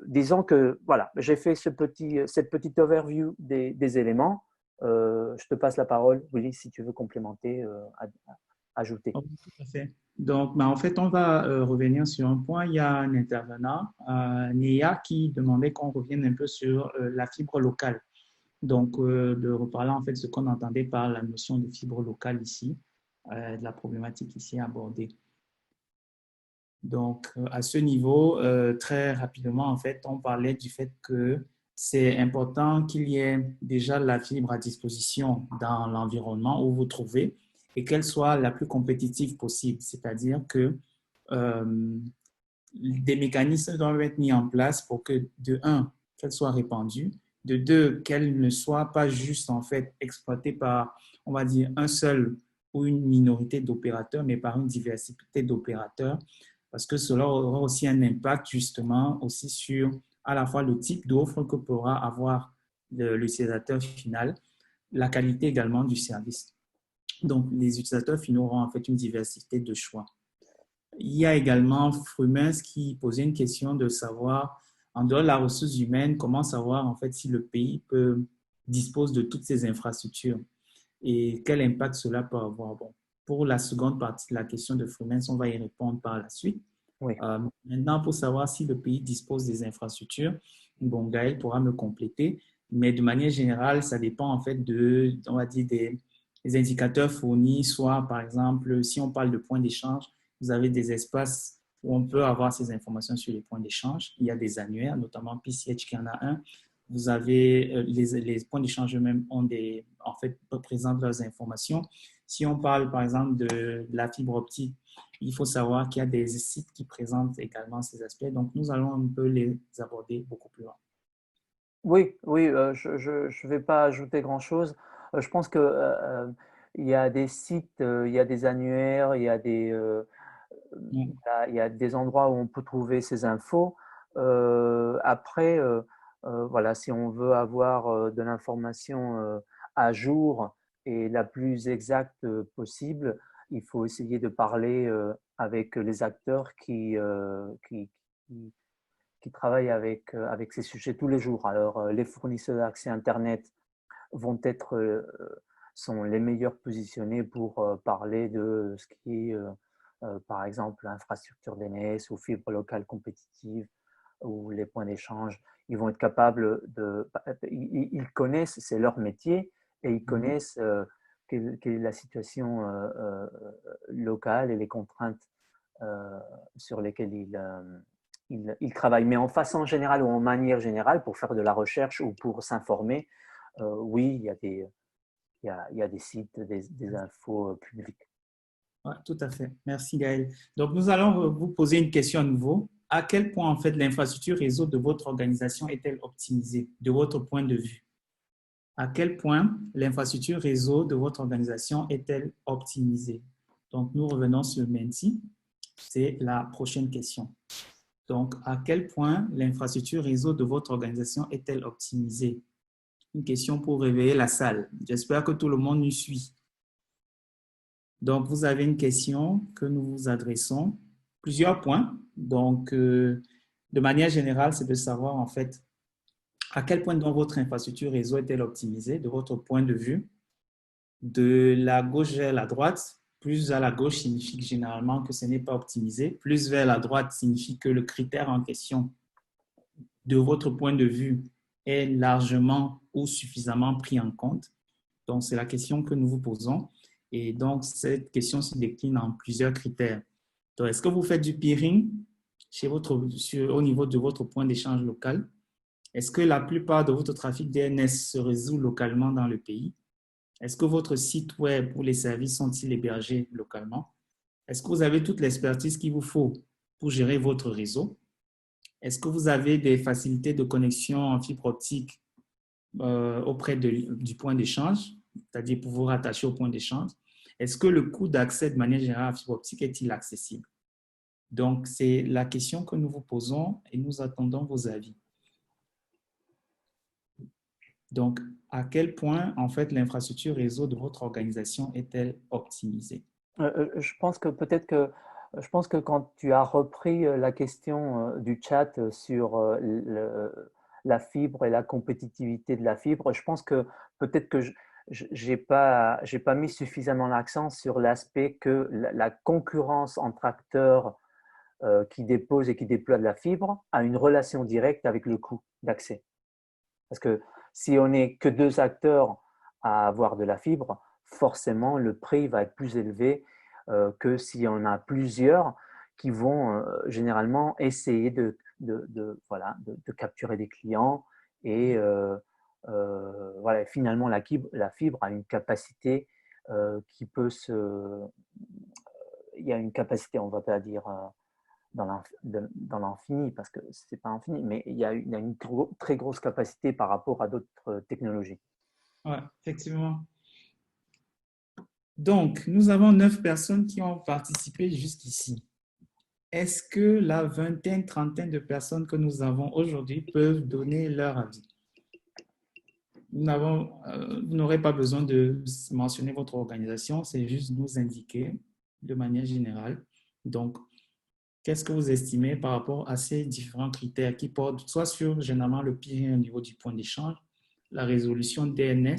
disons que voilà, j'ai fait cette petite overview des éléments. Je te passe la parole, Willy, si tu veux complémenter ajouter. Oh, tout à fait. Donc, en fait, on va revenir sur un point. Il y a un intervenant, Nia, qui demandait qu'on revienne un peu sur la fibre locale. Donc, de reparler en fait ce qu'on entendait par la notion de fibre locale ici, de la problématique ici abordée. Donc, à ce niveau, très rapidement, en fait, on parlait du fait que c'est important qu'il y ait déjà la fibre à disposition dans l'environnement où vous trouvez et qu'elle soit la plus compétitive possible. C'est-à-dire que des mécanismes doivent être mis en place pour que, de un, qu'elle soit répandue, de deux, qu'elle ne soit pas juste, en fait, exploitée par, on va dire, un seul ou une minorité d'opérateurs, mais par une diversité d'opérateurs parce que cela aura aussi un impact justement aussi sur à la fois le type d'offre que pourra avoir l'utilisateur final, la qualité également du service. Donc, les utilisateurs finaux auront en fait une diversité de choix. Il y a également Frumens qui posait une question de savoir, en dehors de la ressource humaine, comment savoir en fait si le pays dispose de toutes ces infrastructures et quel impact cela peut avoir. Bon, pour la seconde partie de la question de Frumens, on va y répondre par la suite. Oui. Maintenant, pour savoir si le pays dispose des infrastructures, bon, Gaël pourra me compléter, mais de manière générale, ça dépend en fait de, on va dire, des indicateurs fournis, soit par exemple, si on parle de points d'échange, vous avez des espaces où on peut avoir ces informations sur les points d'échange. Il y a des annuaires, notamment PCH qui en a un. Vous avez les points d'échange eux-mêmes en fait, présentent leurs informations. Si on parle par exemple de la fibre optique, il faut savoir qu'il y a des sites qui présentent également ces aspects. Donc, nous allons un peu les aborder beaucoup plus loin. Oui, oui, je vais pas ajouter grand-chose. Je pense que il y a des sites, il y a des annuaires, il y a des endroits où on peut trouver ces infos. Après, voilà, si on veut avoir de l'information à jour et la plus exacte possible, il faut essayer de parler avec les acteurs qui, qui travaillent avec ces sujets tous les jours. Alors, les fournisseurs d'accès Internet vont être, sont les meilleurs positionnés pour parler de ce qui est, par exemple, infrastructure DNS ou fibre locale compétitive ou les points d'échange. Ils vont être capables de… Ils connaissent, c'est leur métier, et ils connaissent quelle est la situation locale et les contraintes sur lesquelles ils travaillent. Mais en façon générale ou en manière générale, pour faire de la recherche ou pour s'informer, oui, il y a des sites, des infos publiques. Ouais, tout à fait. Merci Gaël. Donc, nous allons vous poser une question à nouveau. À quel point, en fait, l'infrastructure réseau de votre organisation est-elle optimisée de votre point de vue? À quel point l'infrastructure réseau de votre organisation est-elle optimisée? Donc, nous revenons sur Menti. C'est la prochaine question. Donc, à quel point l'infrastructure réseau de votre organisation est-elle optimisée? Une question pour réveiller la salle. J'espère que tout le monde nous suit. Donc, vous avez une question que nous vous adressons. Plusieurs points. Donc, de manière générale, c'est de savoir en fait à quel point dans votre infrastructure réseau est-elle optimisée de votre point de vue. De la gauche vers la droite, plus à la gauche signifie généralement que ce n'est pas optimisé. Plus vers la droite signifie que le critère en question, de votre point de vue, est largement ou suffisamment pris en compte. Donc, c'est la question que nous vous posons. Et donc, cette question se décline en plusieurs critères. Donc, est-ce que vous faites du peering au niveau de votre point d'échange local? Est-ce que la plupart de votre trafic DNS se résout localement dans le pays? Est-ce que votre site web ou les services sont-ils hébergés localement? Est-ce que vous avez toute l'expertise qu'il vous faut pour gérer votre réseau? Est-ce que vous avez des facilités de connexion en fibre optique auprès du point d'échange, c'est-à-dire pour vous rattacher au point d'échange? Est-ce que le coût d'accès de manière générale à la fibre optique est-il accessible? Donc, c'est la question que nous vous posons et nous attendons vos avis. Donc, à quel point, en fait, l'infrastructure réseau de votre organisation est-elle optimisée? Je pense que peut-être que je pense que quand tu as repris la question du chat sur la fibre et la compétitivité de la fibre, je pense que peut-être que j'ai pas mis suffisamment l'accent sur l'aspect que la concurrence entre acteurs qui déposent et qui déploient de la fibre a une relation directe avec le coût d'accès. Parce que si on n'est que deux acteurs à avoir de la fibre, forcément le prix va être plus élevé que s'il y en a plusieurs qui vont généralement essayer voilà, de capturer des clients et voilà, finalement la fibre a une capacité qui peut se… Il y a une capacité, on ne va pas dire dans l'infini, parce que ce n'est pas infini, mais il y a une très grosse capacité par rapport à d'autres technologies. Ouais, effectivement. Donc, nous avons 9 personnes qui ont participé jusqu'ici. Est-ce que la vingtaine, trentaine de personnes que nous avons aujourd'hui peuvent donner leur avis? Vous n'aurez pas besoin de mentionner votre organisation, c'est juste nous indiquer de manière générale. Donc, qu'est-ce que vous estimez par rapport à ces différents critères qui portent soit sur généralement le peering au niveau du point d'échange, la résolution DNS,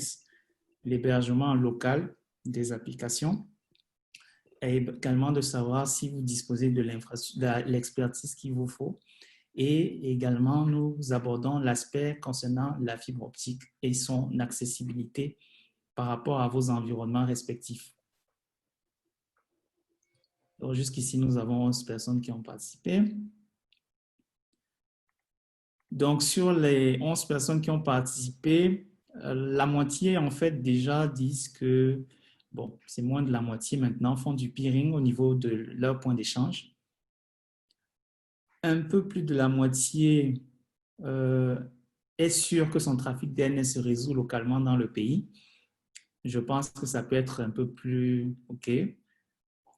l'hébergement local des applications, et également de savoir si vous disposez de l'expertise qu'il vous faut. Et également, nous abordons l'aspect concernant la fibre optique et son accessibilité par rapport à vos environnements respectifs. Donc, jusqu'ici, nous avons 11 personnes qui ont participé. Donc, sur les 11 personnes qui ont participé, la moitié, en fait, déjà disent que, bon, c'est moins de la moitié maintenant, font du peering au niveau de leur point d'échange. Un peu plus de la moitié est sûr que son trafic DNS se résout localement dans le pays. Je pense que ça peut être un peu plus OK.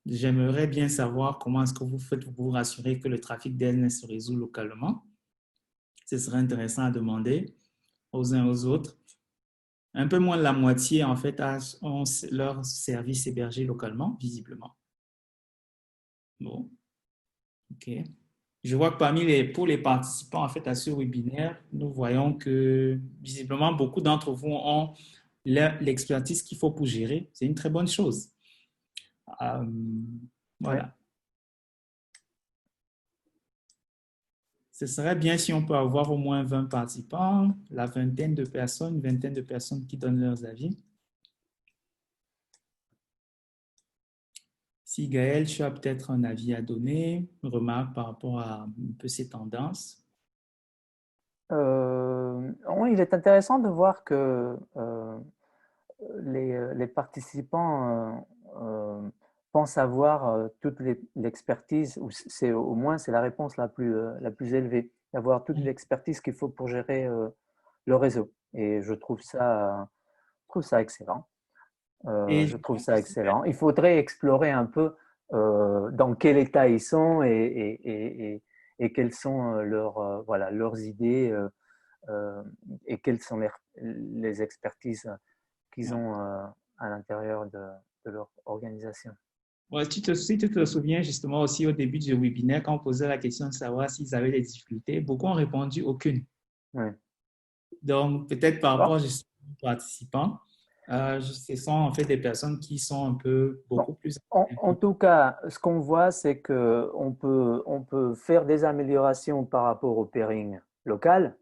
J'aimerais bien savoir comment est-ce que vous faites pour vous rassurer que le trafic DNS se résout localement. Ce serait intéressant à demander aux uns aux autres. Un peu moins de la moitié, en fait, ont leur service hébergé localement, visiblement. Bon, OK. Je vois que pour les participants en fait, à ce webinaire, nous voyons que visiblement beaucoup d'entre vous ont l'expertise qu'il faut pour gérer. C'est une très bonne chose. Voilà. Ouais. Ce serait bien si on peut avoir au moins 20 participants, une vingtaine de personnes qui donnent leurs avis. Si Gaël, tu as peut-être un avis à donner, une remarque par rapport à un peu ces tendances. Oui, il est intéressant de voir que les participants pensent avoir toute l'expertise, ou au moins c'est la réponse la plus élevée, d'avoir toute l'expertise qu'il faut pour gérer le réseau. Et je trouve ça excellent. Je trouve ça excellent. Il faudrait explorer un peu dans quel état ils sont et quelles sont voilà, leurs idées et quelles sont les expertises qu'ils ont à l'intérieur de leur organisation. Ouais, si tu te souviens justement aussi au début du webinaire, quand on posait la question de savoir s'ils avaient des difficultés, beaucoup ont répondu aucune. Ouais. Donc, peut-être par rapport justement aux participants, ce sont en fait des personnes qui sont un peu beaucoup plus… En tout cas, ce qu'on voit, c'est qu'on peut faire des améliorations par rapport au pairing local.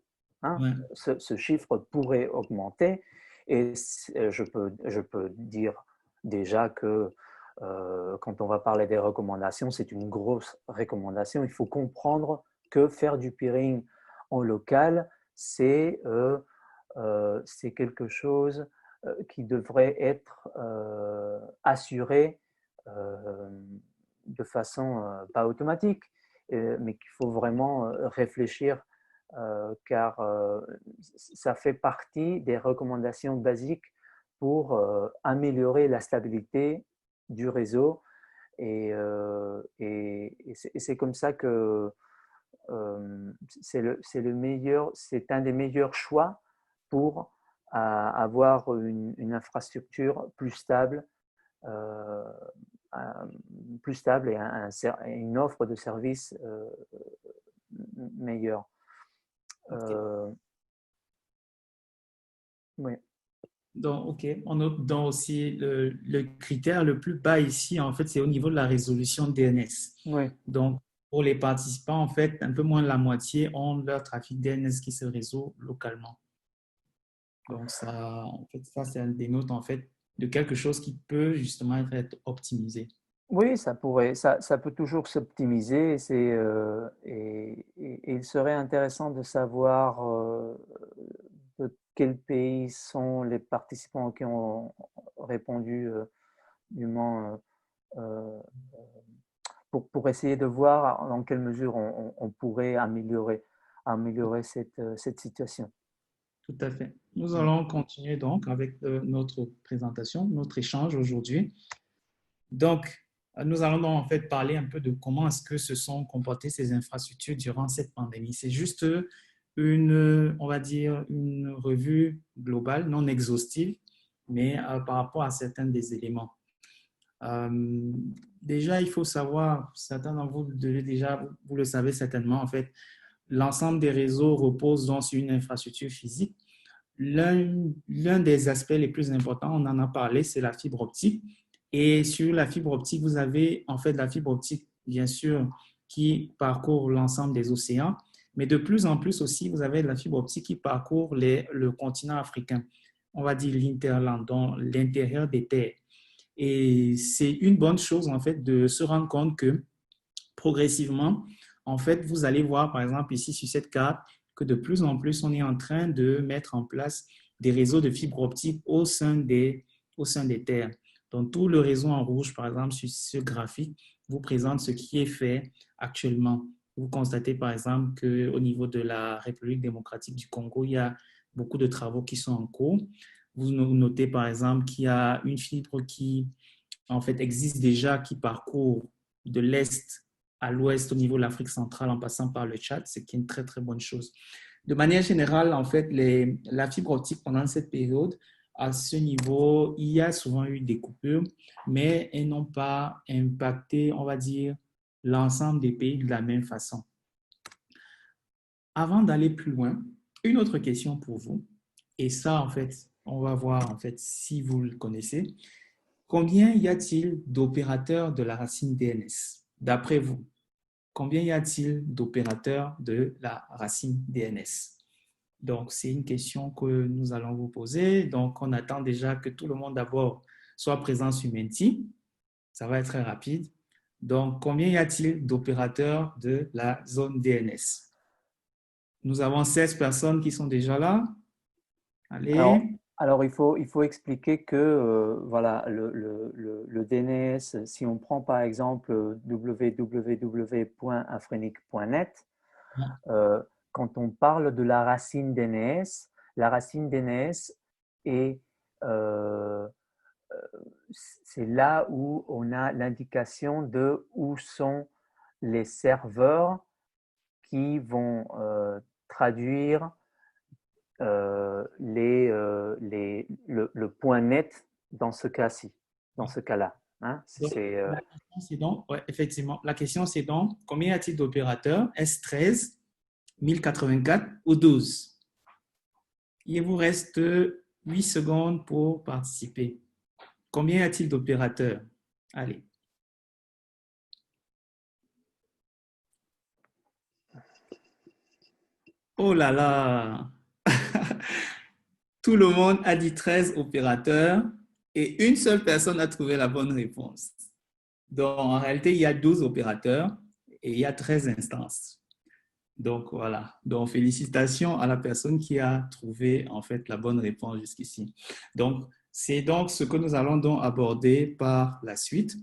Hein. Ouais. Ce chiffre pourrait augmenter. Et je peux dire déjà que quand on va parler des recommandations, c'est une grosse recommandation. Il faut comprendre que faire du peering en local, c'est quelque chose qui devrait être assuré de façon pas automatique, mais qu'il faut vraiment réfléchir car ça fait partie des recommandations basiques pour améliorer la stabilité du réseau et c'est comme ça que c'est un des meilleurs choix pour avoir une infrastructure plus stable et une offre de service meilleure. Okay. Oui. Donc, OK. On note donc aussi le critère le plus bas ici, en fait, c'est au niveau de la résolution DNS. Oui. Donc, pour les participants, en fait, un peu moins de la moitié ont leur trafic DNS qui se résout localement. Donc, ça, en fait, ça, ça dénote, en fait, de quelque chose qui peut justement être optimisé. Oui, ça peut toujours s'optimiser et il serait intéressant de savoir de quels pays sont les participants qui ont répondu du moins pour essayer de voir dans quelle mesure on pourrait améliorer cette situation. Tout à fait. Nous Mm. allons continuer donc avec notre présentation, notre échange aujourd'hui. Donc, nous allons donc en fait parler un peu de comment est-ce que se sont comportées ces infrastructures durant cette pandémie. C'est juste on va dire, une revue globale, non exhaustive, mais par rapport à certains des éléments. Euh, Déjà, il faut savoir, certains d'entre vous déjà, vous le savez certainement, en fait, l'ensemble des réseaux repose donc sur une infrastructure physique. L'un des aspects les plus importants, on en a parlé, c'est la fibre optique. Et sur la fibre optique, vous avez en fait la fibre optique, bien sûr, qui parcourt l'ensemble des océans, mais de plus en plus aussi, vous avez la fibre optique qui parcourt le continent africain, on va dire l'interland, dans l'intérieur des terres. Et c'est une bonne chose, en fait, de se rendre compte que progressivement, en fait, vous allez voir, par exemple, ici sur cette carte, que de plus en plus, on est en train de mettre en place des réseaux de fibre optique au sein des terres. Donc, tout le réseau en rouge, par exemple, sur ce graphique, vous présente ce qui est fait actuellement. Vous constatez, par exemple, qu'au niveau de la République démocratique du Congo, il y a beaucoup de travaux qui sont en cours. Vous notez, par exemple, qu'il y a une fibre qui, en fait, existe déjà, qui parcourt de l'Est à l'Ouest au niveau de l'Afrique centrale en passant par le Tchad, ce qui est une très, très bonne chose. De manière générale, en fait, la fibre optique pendant cette période, à ce niveau, il y a souvent eu des coupures, mais elles n'ont pas impacté, on va dire, l'ensemble des pays de la même façon. Avant d'aller plus loin, une autre question pour vous, et ça, en fait, on va voir, en fait, si vous le connaissez. Combien y a-t-il d'opérateurs de la racine DNS? D'après vous, combien y a-t-il d'opérateurs de la racine DNS? Donc, c'est une question que nous allons vous poser. Donc, on attend déjà que tout le monde d'abord soit présent sur Menti. Ça va être très rapide. Donc, combien y a-t-il d'opérateurs de la zone DNS? Nous avons 16 personnes qui sont déjà là. Alors, Allez. alors il faut expliquer que voilà, le DNS, si on prend par exemple www.afrinic.net, quand on parle de la racine DNS, la racine DNS est, c'est là où on a l'indication de où sont les serveurs qui vont traduire le point net dans ce cas-ci, dans ce cas-là. Hein? Donc, la question, c'est donc, ouais, effectivement, la question, c'est donc, combien y a-t-il d'opérateurs? Est-ce 13, 1084 ou 12? Il vous reste 8 secondes pour participer. Combien y a-t-il d'opérateurs? Allez. Oh là là! Tout le monde a dit 13 opérateurs et une seule personne a trouvé la bonne réponse. Donc, en réalité, il y a 12 opérateurs et il y a 13 instances. Donc, voilà. Donc, félicitations à la personne qui a trouvé, en fait, la bonne réponse jusqu'ici. Donc, c'est donc ce que nous allons donc aborder par la suite.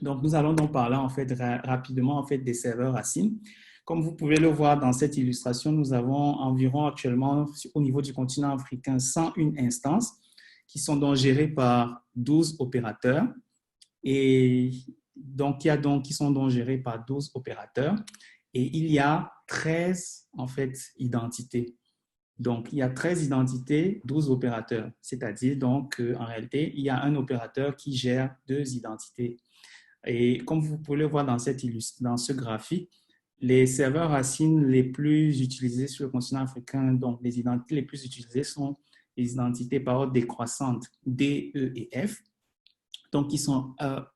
Donc, nous allons donc parler, en fait, rapidement, en fait, des serveurs racines. Comme vous pouvez le voir dans cette illustration, nous avons environ actuellement, au niveau du continent africain, 101 instances qui sont donc gérées par 12 opérateurs. Et donc, qui sont donc gérés par 12 opérateurs. Et il y a 13, en fait, identités. Donc, il y a 13 identités, 12 opérateurs. C'est-à-dire, donc, en réalité, il y a un opérateur qui gère 2 identités. Et comme vous pouvez le voir dans ce graphique, les serveurs racines les plus utilisés sur le continent africain, donc les identités les plus utilisées sont les identités par ordre décroissante D, E et F, donc qui sont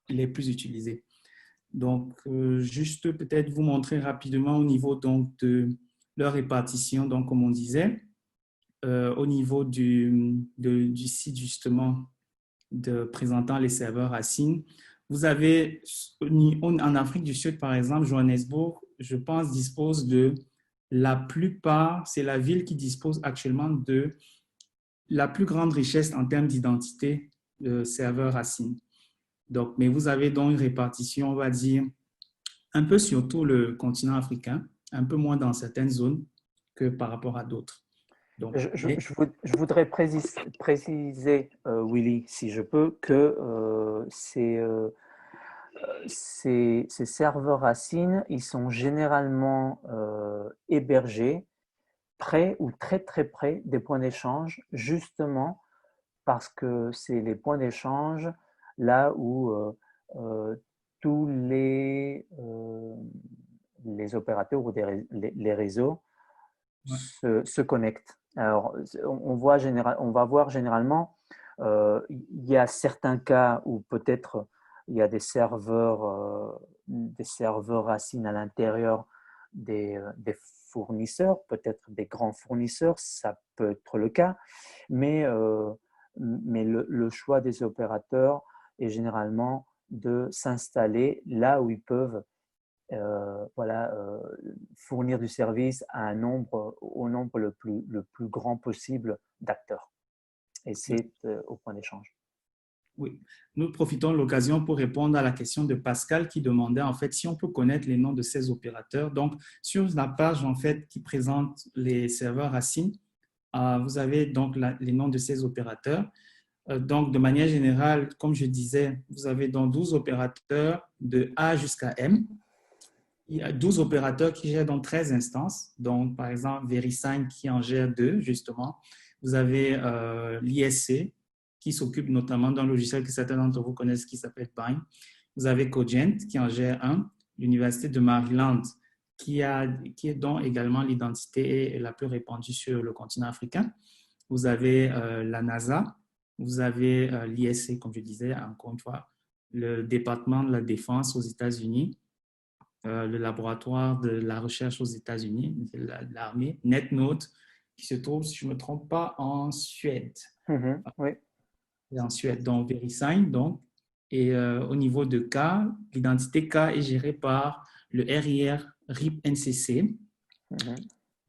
les plus utilisées. Donc, juste peut-être vous montrer rapidement au niveau donc, de leur répartition. Donc, comme on disait, au niveau du site justement de présentant les serveurs racines, vous avez en Afrique du Sud, par exemple, Johannesburg, je pense, dispose de la plupart, c'est la ville qui dispose actuellement de la plus grande richesse en termes d'identité de serveurs racines. Donc, mais vous avez donc une répartition, on va dire, un peu sur tout le continent africain, un peu moins dans certaines zones que par rapport à d'autres. Donc, Je voudrais préciser, Willy, si je peux, que ces serveurs racines, ils sont généralement hébergés près ou très très près des points d'échange, justement parce que c'est les points d'échange là où tous les opérateurs ou les réseaux ouais, se connectent. Alors, on va voir généralement, il y a certains cas où peut-être il y a des serveurs racines à l'intérieur des fournisseurs, peut-être des grands fournisseurs, ça peut être le cas, mais, le choix des opérateurs est généralement de s'installer là où ils peuvent fournir du service au nombre le plus grand possible d'acteurs. Et c'est au point d'échange. oui. Nous profitons de l'occasion pour répondre à la question de Pascal qui demandait en fait si on peut connaître les noms de ces opérateurs. Donc, sur la page en fait qui présente les serveurs racines, vous avez donc les noms de ces opérateurs. Donc, de manière générale, comme je disais, vous avez donc 12 opérateurs de A jusqu'à M. Il y a 12 opérateurs qui gèrent donc 13 instances. Donc, par exemple, VeriSign qui en gère 2, justement. Vous avez l'ISC qui s'occupe notamment d'un logiciel que certains d'entre vous connaissent qui s'appelle Bind. Vous avez Cogent qui en gère un. L'Université de Maryland qui est donc également l'identité la plus répandue sur le continent africain. Vous avez la NASA. Vous avez l'ISC, comme je disais, encore une fois, le département de la défense aux États-Unis, le laboratoire de la recherche aux États-Unis, de l'armée, NetNode, qui se trouve, si je ne me trompe pas, en Suède. Oui. Et en Suède, donc VeriSign. Donc, et au niveau de K, l'identité K est gérée par le RIR RIP NCC.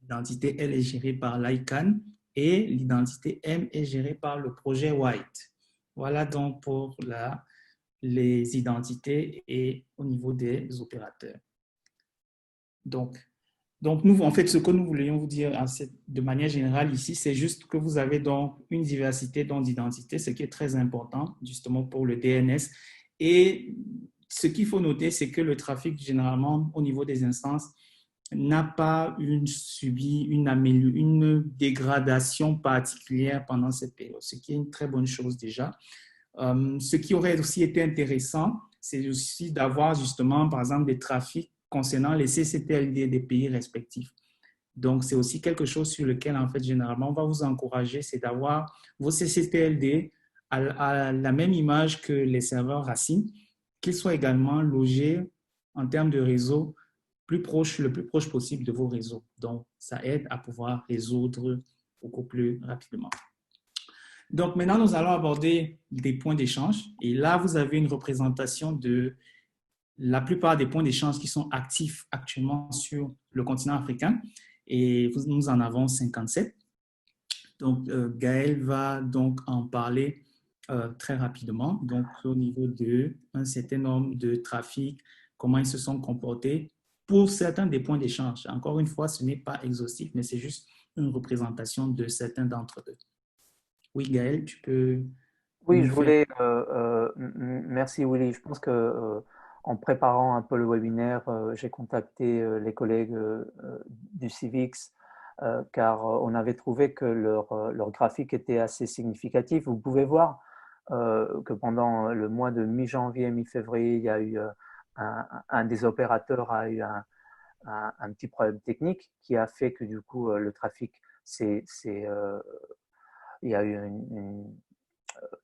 L'identité L est gérée par l'ICANN et l'identité M est gérée par le projet White. Voilà donc pour les identités et au niveau des opérateurs. Donc, nous, en fait, ce que nous voulions vous dire de manière générale ici, c'est juste que vous avez donc une diversité d'identités, ce qui est très important justement pour le DNS. Et ce qu'il faut noter, c'est que le trafic, généralement, au niveau des instances, n'a pas subi une dégradation particulière pendant cette période, ce qui est une très bonne chose déjà. Ce qui aurait aussi été intéressant, c'est aussi d'avoir justement, par exemple, des trafics concernant les CCTLD des pays respectifs. Donc, c'est aussi quelque chose sur lequel, en fait, généralement, on va vous encourager, c'est d'avoir vos CCTLD à la même image que les serveurs racines, qu'ils soient également logés en termes de réseau le plus proche possible de vos réseaux. Donc, ça aide à pouvoir résoudre beaucoup plus rapidement. Donc, maintenant, nous allons aborder des points d'échange. Et là, vous avez une représentation de la plupart des points d'échange qui sont actifs actuellement sur le continent africain. Et nous en avons 57. Donc, Gaël va donc en parler très rapidement. Donc, au niveau d'un certain nombre de trafics, comment ils se sont comportés pour certains des points d'échange. Encore une fois, ce n'est pas exhaustif, mais c'est juste une représentation de certains d'entre eux. Oui, Gaël, tu peux Oui, nous je faire... voulais. Merci, Willy. Je pense que en préparant un peu le webinaire, j'ai contacté les collègues du Civix car on avait trouvé que leur graphique était assez significatif. Vous pouvez voir que pendant le mois de mi-janvier, mi-février, il y a eu un des opérateurs a eu un petit problème technique qui a fait que du coup le trafic s'est il y a eu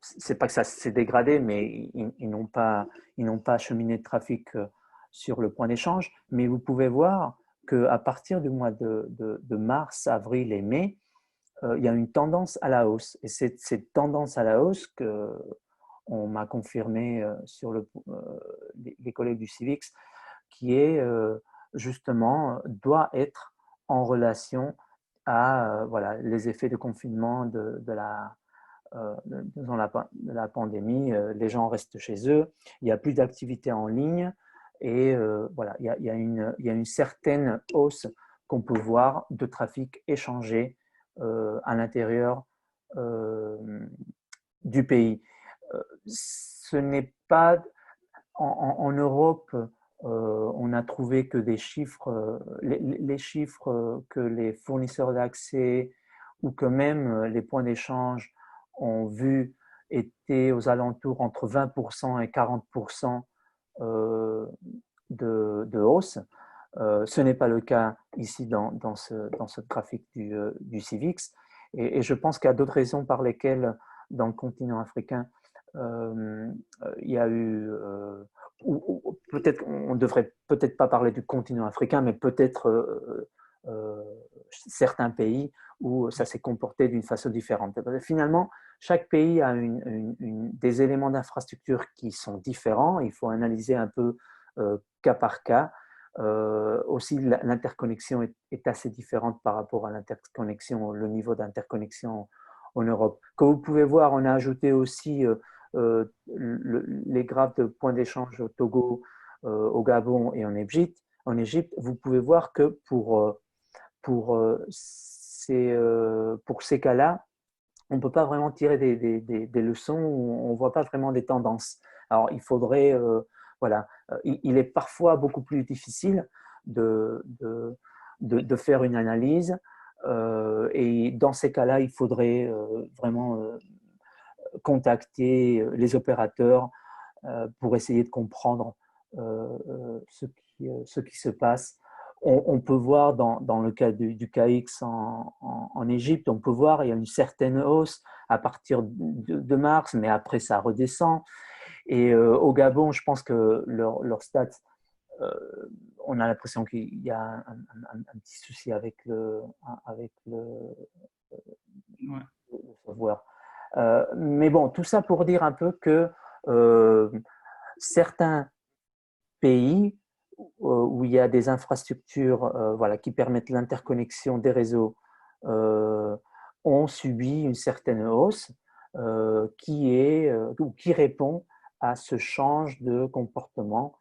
c'est pas que ça s'est dégradé, mais ils n'ont pas acheminé de trafic sur le point d'échange. Mais vous pouvez voir qu'à partir du mois de mars, avril et mai, il y a une tendance à la hausse. Et c'est cette tendance à la hausse qu'on m'a confirmé sur les collègues du Civics, qui est justement, doit être en relation à voilà, les effets de confinement de la pandémie. Les gens restent chez eux, il n'y a plus d'activité en ligne et voilà, il y a une certaine hausse qu'on peut voir de trafic échangé à l'intérieur du pays. Ce n'est pas en Europe, on a trouvé que des chiffres, les chiffres que les fournisseurs d'accès ou que même les points d'échange ont vu étaient aux alentours entre 20% et 40% de hausse. Ce n'est pas le cas ici dans ce trafic du Civics. Et je pense qu'il y a d'autres raisons par lesquelles, dans le continent africain, il y a eu, ou peut-être, on ne devrait peut-être pas parler du continent africain, mais peut-être certains pays où ça s'est comporté d'une façon différente. Finalement, chaque pays a des éléments d'infrastructure qui sont différents. Il faut analyser un peu cas par cas. Aussi, l'interconnexion est assez différente par rapport à l'interconnexion, le niveau d'interconnexion en Europe. Comme vous pouvez voir, on a ajouté aussi les graphes de points d'échange au Togo, au Gabon et en Égypte. Vous pouvez voir que pour ces cas-là, on ne peut pas vraiment tirer des leçons, on ne voit pas vraiment des tendances. Alors, il faudrait, voilà, il est parfois beaucoup plus difficile de faire une analyse et dans ces cas-là, il faudrait vraiment contacter les opérateurs pour essayer de comprendre ce qui se passe. On peut voir dans le cas du KX en Égypte, on peut voir il y a une certaine hausse à partir de mars, mais après ça redescend. Et au Gabon, je pense que leurs stats, on a l'impression qu'il y a un petit souci avec le savoir. Mais bon, tout ça pour dire un peu que certains pays où il y a des infrastructures voilà, qui permettent l'interconnexion des réseaux ont subi une certaine hausse qui répond à ce change de comportement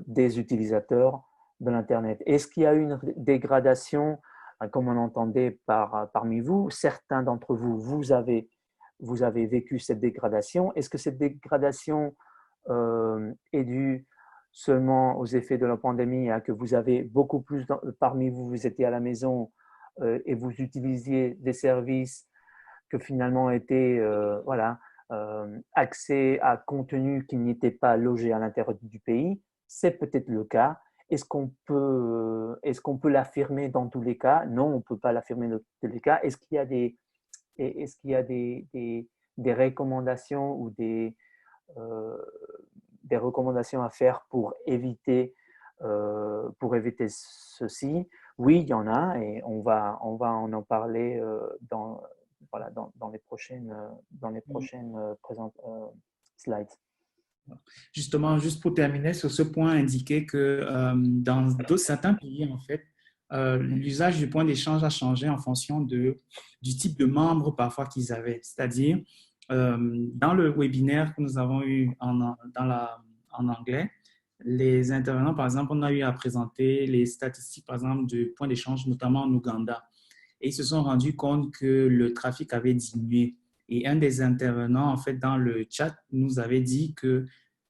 des utilisateurs de l'Internet. Est-ce qu'il y a eu une dégradation, comme on entendait parmi vous? Certains d'entre vous, vous avez vécu cette dégradation. Est-ce que cette dégradation est due seulement aux effets de la pandémie, que vous avez beaucoup plus parmi vous, vous étiez à la maison et vous utilisiez des services que finalement étaient voilà, accès à contenu qui n'était pas logé à l'intérieur du pays? C'est peut-être le cas. Est-ce qu'on peut l'affirmer dans tous les cas? Non, on ne peut pas l'affirmer dans tous les cas. Est-ce qu'il y a des recommandations ou des recommandations à faire pour éviter ceci? Oui, il y en a et on va en parler dans les prochaines slides. Justement, juste pour terminer sur ce point, indiquer que dans certains pays, en fait, l'usage du point d'échange a changé en fonction du type de membres parfois qu'ils avaient. C'est-à-dire, dans le webinaire que nous avons eu en anglais, les intervenants, par exemple, on a eu à présenter les statistiques, par exemple, du point d'échange, notamment en Ouganda. Et ils se sont rendus compte que le trafic avait diminué. Et un des intervenants, en fait, dans le chat, nous avait dit que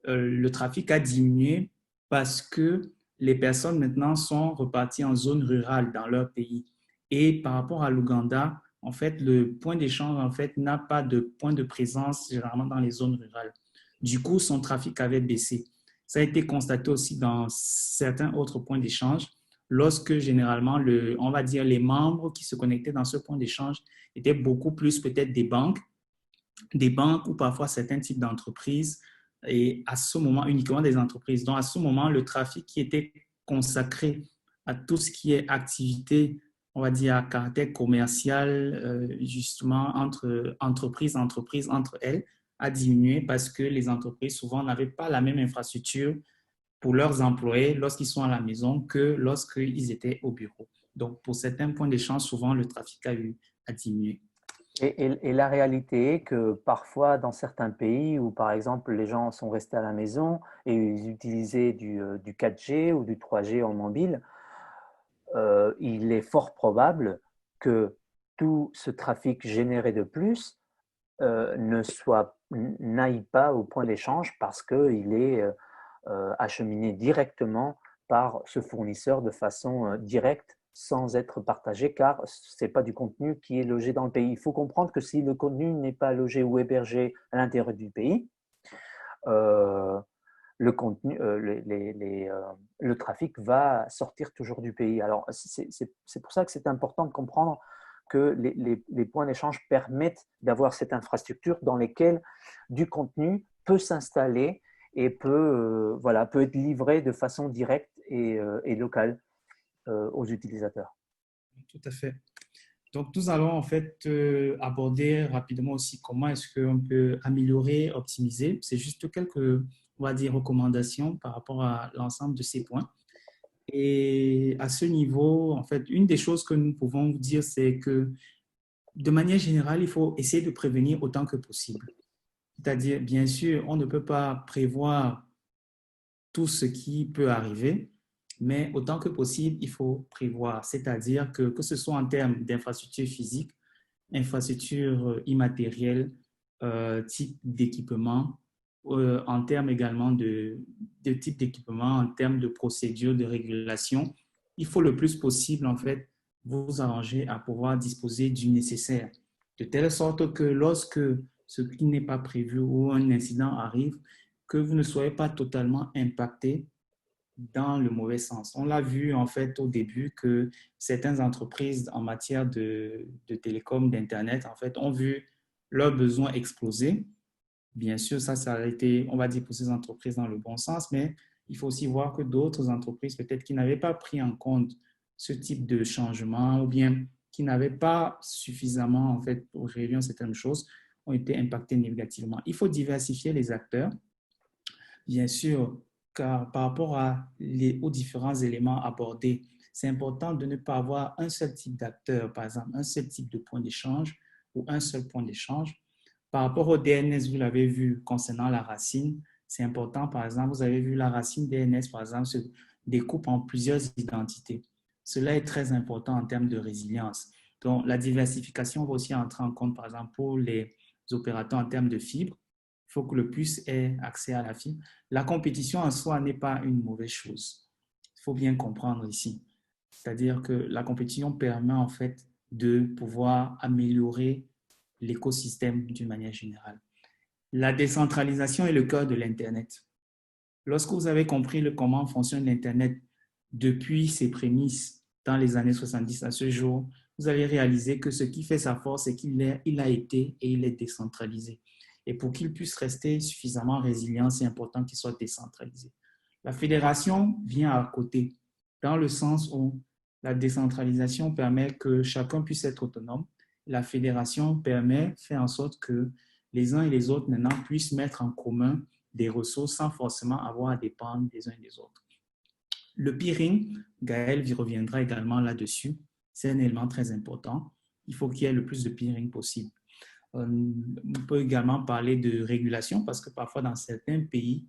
le trafic a diminué parce que les personnes maintenant sont reparties en zone rurale dans leur pays. Et par rapport à l'Ouganda, en fait, le point d'échange, en fait, n'a pas de point de présence généralement dans les zones rurales. Du coup, son trafic avait baissé. Ça a été constaté aussi dans certains autres points d'échange. lorsque généralement, on va dire, les membres qui se connectaient dans ce point d'échange étaient beaucoup plus peut-être des banques ou parfois certains types d'entreprises, et à ce moment, uniquement des entreprises. Donc, à ce moment, le trafic qui était consacré à tout ce qui est activité, on va dire, à caractère commercial, justement, entre entreprises, entre elles, a diminué parce que les entreprises, souvent, n'avaient pas la même infrastructure pour leurs employés lorsqu'ils sont à la maison que lorsqu'ils étaient au bureau. Donc, pour certains points d'échange, souvent, le trafic a diminué. Et la réalité est que parfois, dans certains pays où, par exemple, les gens sont restés à la maison et ils utilisaient du 4G ou du 3G en mobile, il est fort probable que tout ce trafic généré de plus n'aille pas au point d'échange parce qu'il est acheminé directement par ce fournisseur de façon directe sans être partagé, car ce n'est pas du contenu qui est logé dans le pays. Il faut comprendre que si le contenu n'est pas logé ou hébergé à l'intérieur du pays, le contenu, le trafic va sortir toujours du pays. Alors, c'est pour ça que c'est important de comprendre que les points d'échange permettent d'avoir cette infrastructure dans lesquelles du contenu peut s'installer et peut être livré de façon directe et locale aux utilisateurs. Tout à fait. Donc, nous allons en fait aborder rapidement aussi comment est-ce qu'on peut améliorer, optimiser. C'est juste quelques, on va dire, recommandations par rapport à l'ensemble de ces points. Et à ce niveau, en fait, une des choses que nous pouvons vous dire, c'est que de manière générale, il faut essayer de prévenir autant que possible. C'est-à-dire, bien sûr, on ne peut pas prévoir tout ce qui peut arriver, mais autant que possible, il faut prévoir. C'est-à-dire que ce soit en termes d'infrastructures physiques, infrastructures immatérielles, type d'équipement, en termes également de type d'équipement, en termes de procédures de régulation, il faut le plus possible, en fait, vous arranger à pouvoir disposer du nécessaire, de telle sorte que lorsque ce qui n'est pas prévu ou un incident arrive, que vous ne soyez pas totalement impacté dans le mauvais sens. On l'a vu en fait au début que certaines entreprises en matière de télécom, d'Internet, en fait, ont vu leurs besoins exploser. Bien sûr, ça a été, on va dire, pour ces entreprises dans le bon sens, mais il faut aussi voir que d'autres entreprises, peut-être qui n'avaient pas pris en compte ce type de changement ou bien qui n'avaient pas suffisamment, en fait, réuni certaines choses, ont été impactées négativement. Il faut diversifier les acteurs, bien sûr, car par rapport aux différents éléments abordés, c'est important de ne pas avoir un seul type d'acteur, par exemple, un seul type de point d'échange ou un seul point d'échange. Par rapport au DNS, vous l'avez vu concernant la racine, c'est important, par exemple, vous avez vu la racine DNS, par exemple, se découpe en plusieurs identités. Cela est très important en termes de résilience. Donc, la diversification va aussi entrer en compte, par exemple, pour les opérateurs en termes de fibres. Il faut que le plus ait accès à la fibre. La compétition en soi n'est pas une mauvaise chose. Il faut bien comprendre ici. C'est-à-dire que la compétition permet en fait de pouvoir améliorer l'écosystème d'une manière générale. La décentralisation est le cœur de l'Internet. Lorsque vous avez compris comment fonctionne l'Internet depuis ses prémices dans les années 70 à ce jour, vous allez réaliser que ce qui fait sa force, c'est qu'il a été et il est décentralisé. Et pour qu'il puisse rester suffisamment résilient, c'est important qu'il soit décentralisé. La fédération vient à côté, dans le sens où la décentralisation permet que chacun puisse être autonome. La fédération fait en sorte que les uns et les autres maintenant puissent mettre en commun des ressources sans forcément avoir à dépendre des uns et des autres. Le peering, Gaël reviendra également là-dessus, c'est un élément très important. Il faut qu'il y ait le plus de peering possible. On peut également parler de régulation parce que parfois dans certains pays,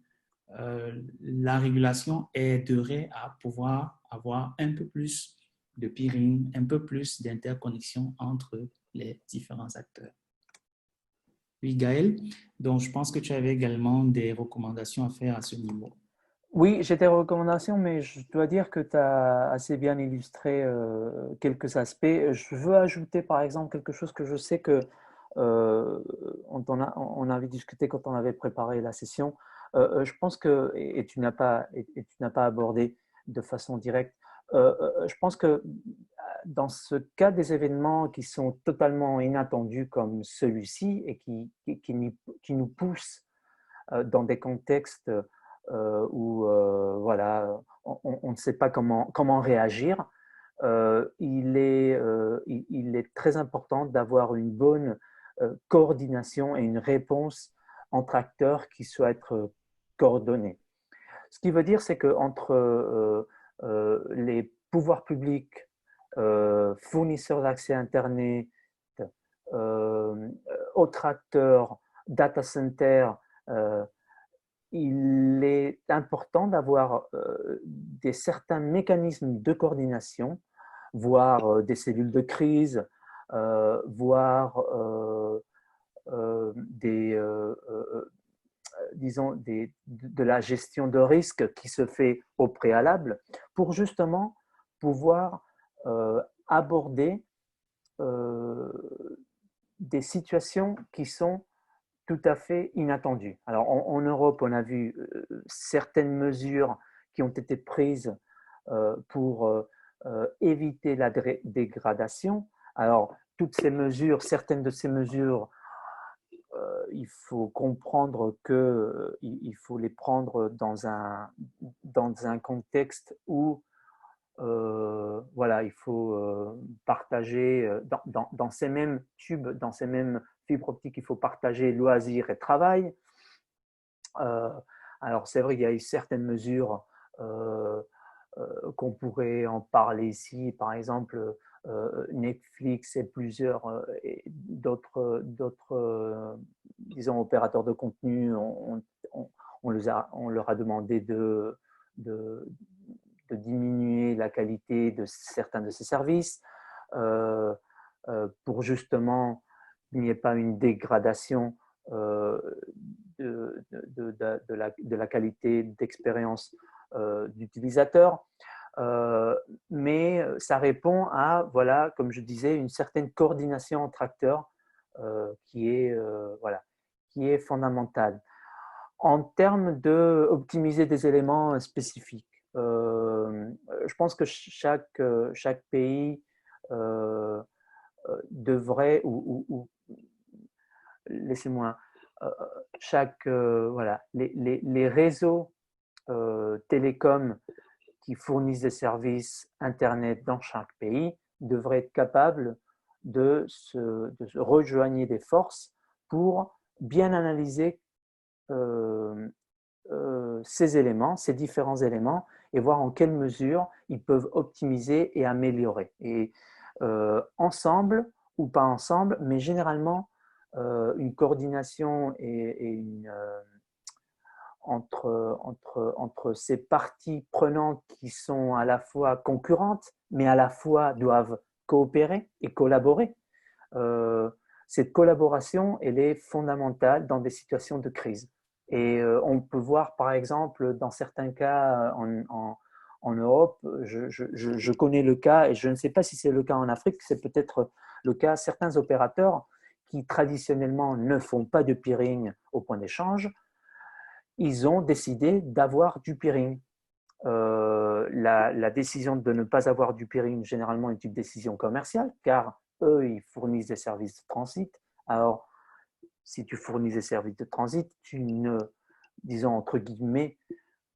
la régulation aiderait à pouvoir avoir un peu plus de peering, un peu plus d'interconnexion entre les différents acteurs. Oui, Gaël, donc je pense que tu avais également des recommandations à faire à ce niveau. Oui, j'ai des recommandations, mais je dois dire que tu as assez bien illustré quelques aspects. Je veux ajouter par exemple quelque chose que je sais que on avait discuté quand on avait préparé la session. Je pense que, et tu n'as pas abordé de façon directe, Je pense que dans ce cas des événements qui sont totalement inattendus comme celui-ci et qui nous poussent dans des contextes où voilà, on ne sait pas comment réagir, il est très important d'avoir une bonne coordination et une réponse entre acteurs qui soient être coordonnés. Ce qui veut dire, c'est qu'entre les pouvoirs publics, fournisseurs d'accès Internet, autres acteurs, data centers, il est important d'avoir certains mécanismes de coordination, voire des cellules de crise, voire disons, de la gestion de risque qui se fait au préalable pour justement pouvoir aborder des situations qui sont tout à fait inattendues. Alors en Europe, on a vu certaines mesures qui ont été prises pour éviter la dégradation. Alors toutes ces mesures, certaines de ces mesures, il faut comprendre qu'il faut les prendre dans un contexte où voilà, il faut partager dans ces mêmes tubes, dans ces mêmes fibres optiques, il faut partager loisirs et travail. Alors c'est vrai qu'il y a eu certaines mesures qu'on pourrait en parler ici, par exemple Netflix et plusieurs d'autres disons opérateurs de contenu, on leur a demandé de diminuer la qualité de certains de ces services pour justement qu'il n'y ait pas une dégradation de la qualité d'expérience d'utilisateur. Mais ça répond à, voilà, comme je disais, une certaine coordination entre acteurs qui est fondamentale. En termes d'optimiser des éléments spécifiques, je pense que chaque pays devrait, ou laissez-moi, voilà, les réseaux télécoms qui fournissent des services Internet dans chaque pays devraient être capables de se rejoindre des forces pour bien analyser ces éléments, ces différents éléments, et voir en quelle mesure ils peuvent optimiser et améliorer. Et ensemble ou pas ensemble, mais généralement, une coordination entre ces parties prenantes qui sont à la fois concurrentes, mais à la fois doivent coopérer et collaborer. Cette collaboration, elle est fondamentale dans des situations de crise. Et on peut voir, par exemple, dans certains cas en Europe, je connais le cas, et je ne sais pas si c'est le cas en Afrique, c'est peut-être le cas, certains opérateurs qui traditionnellement ne font pas de peering au point d'échange, ils ont décidé d'avoir du peering. La décision de ne pas avoir du peering, généralement, est une décision commerciale, car eux, ils fournissent des services de transit. Alors, si tu fournis des services de transit, tu ne, disons entre guillemets,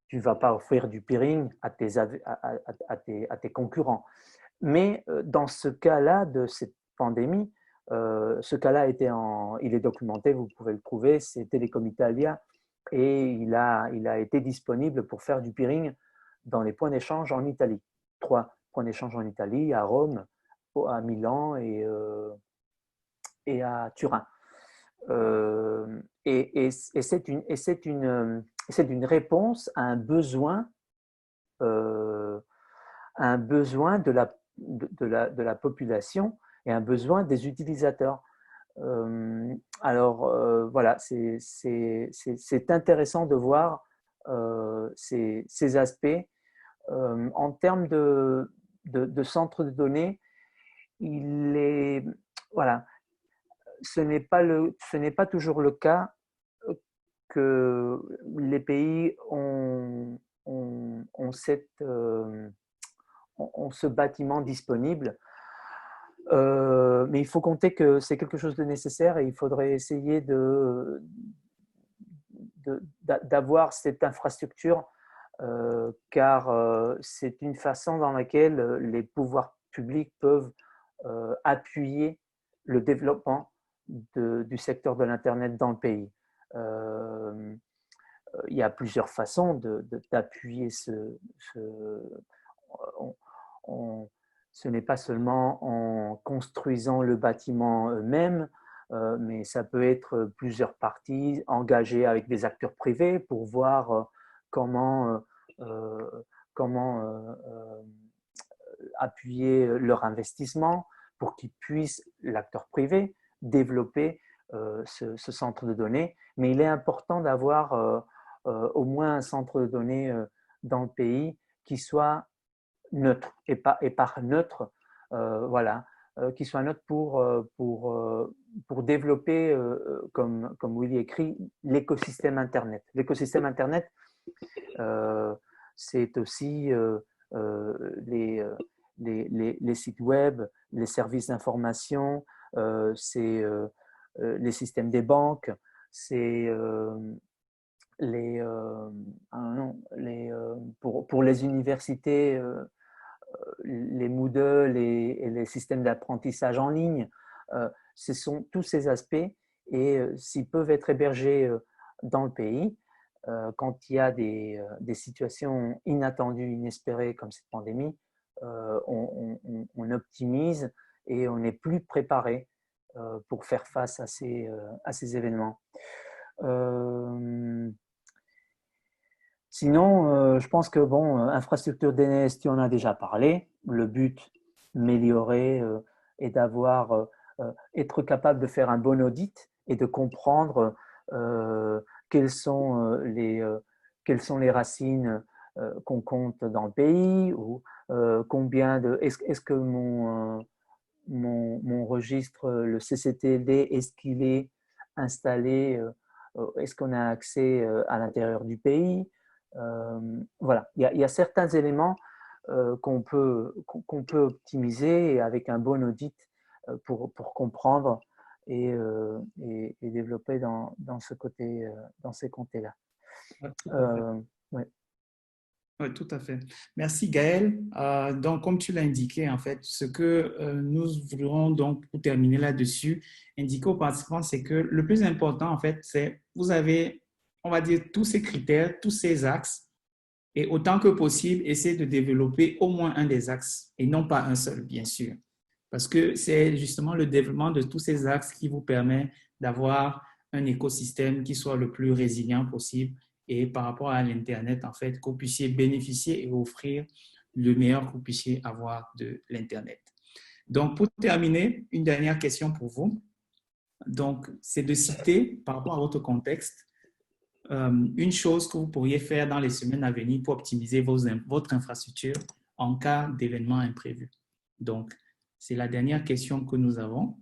tu ne vas pas offrir du peering à tes concurrents. Mais dans ce cas-là de cette pandémie, ce cas-là il est documenté, vous pouvez le trouver, c'est Telecom Italia, et il a été disponible pour faire du peering dans les points d'échange en Italie. 3 points d'échange en Italie, à Rome, à Milan et à Turin. Et c'est une réponse à un besoin de la population et un besoin des utilisateurs. Alors voilà, c'est intéressant de voir ces aspects. En termes de centres de données, voilà, ce n'est pas toujours le cas que les pays ont ont ce bâtiment disponible. Mais il faut compter que c'est quelque chose de nécessaire et il faudrait essayer d'avoir cette infrastructure car c'est une façon dans laquelle les pouvoirs publics peuvent appuyer le développement du secteur de l'Internet dans le pays. Il y a plusieurs façons d'appuyer ce n'est pas seulement en construisant le bâtiment eux-mêmes, mais ça peut être plusieurs parties engagées avec des acteurs privés pour voir comment appuyer leur investissement pour qu'ils puissent, l'acteur privé, développer ce centre de données. Mais il est important d'avoir au moins un centre de données dans le pays qui soit neutre et par neutre, voilà, qui soit neutre pour développer, comme Willy écrit, l'écosystème Internet. L'écosystème Internet, c'est aussi les sites web, les services d'information, c'est les systèmes des banques, c'est pour les universités, les Moodle et les systèmes d'apprentissage en ligne. Ce sont tous ces aspects et s'ils peuvent être hébergés dans le pays, quand il y a des situations inattendues, inespérées comme cette pandémie, on optimise et on est plus préparé pour faire face à ces événements. Sinon, je pense que infrastructure DNS, tu en as déjà parlé. Le but, améliorer est être capable de faire un bon audit et de comprendre quelles sont les racines qu'on compte dans le pays ou combien de est-ce que mon registre, le CCTLD, est-ce qu'il est installé, est-ce qu'on a accès à l'intérieur du pays? Voilà, il y a certains éléments qu'on peut optimiser avec un bon audit pour comprendre et développer dans ce côté, dans ces côtés-là. Ouais. Oui, tout à fait. Merci Gaël. Donc, comme tu l'as indiqué, en fait, ce que nous voudrons donc, pour terminer là-dessus, indiquer aux participants, c'est que le plus important, en fait, c'est vous avez, on va dire, tous ces critères, tous ces axes, et autant que possible, essayer de développer au moins un des axes et non pas un seul, bien sûr. Parce que c'est justement le développement de tous ces axes qui vous permet d'avoir un écosystème qui soit le plus résilient possible et par rapport à l'Internet, en fait, que vous puissiez bénéficier et offrir le meilleur que vous puissiez avoir de l'Internet. Donc, pour terminer, une dernière question pour vous. Donc, c'est de citer, par rapport à votre contexte, une chose que vous pourriez faire dans les semaines à venir pour optimiser votre infrastructure en cas d'événement imprévu. Donc, c'est la dernière question que nous avons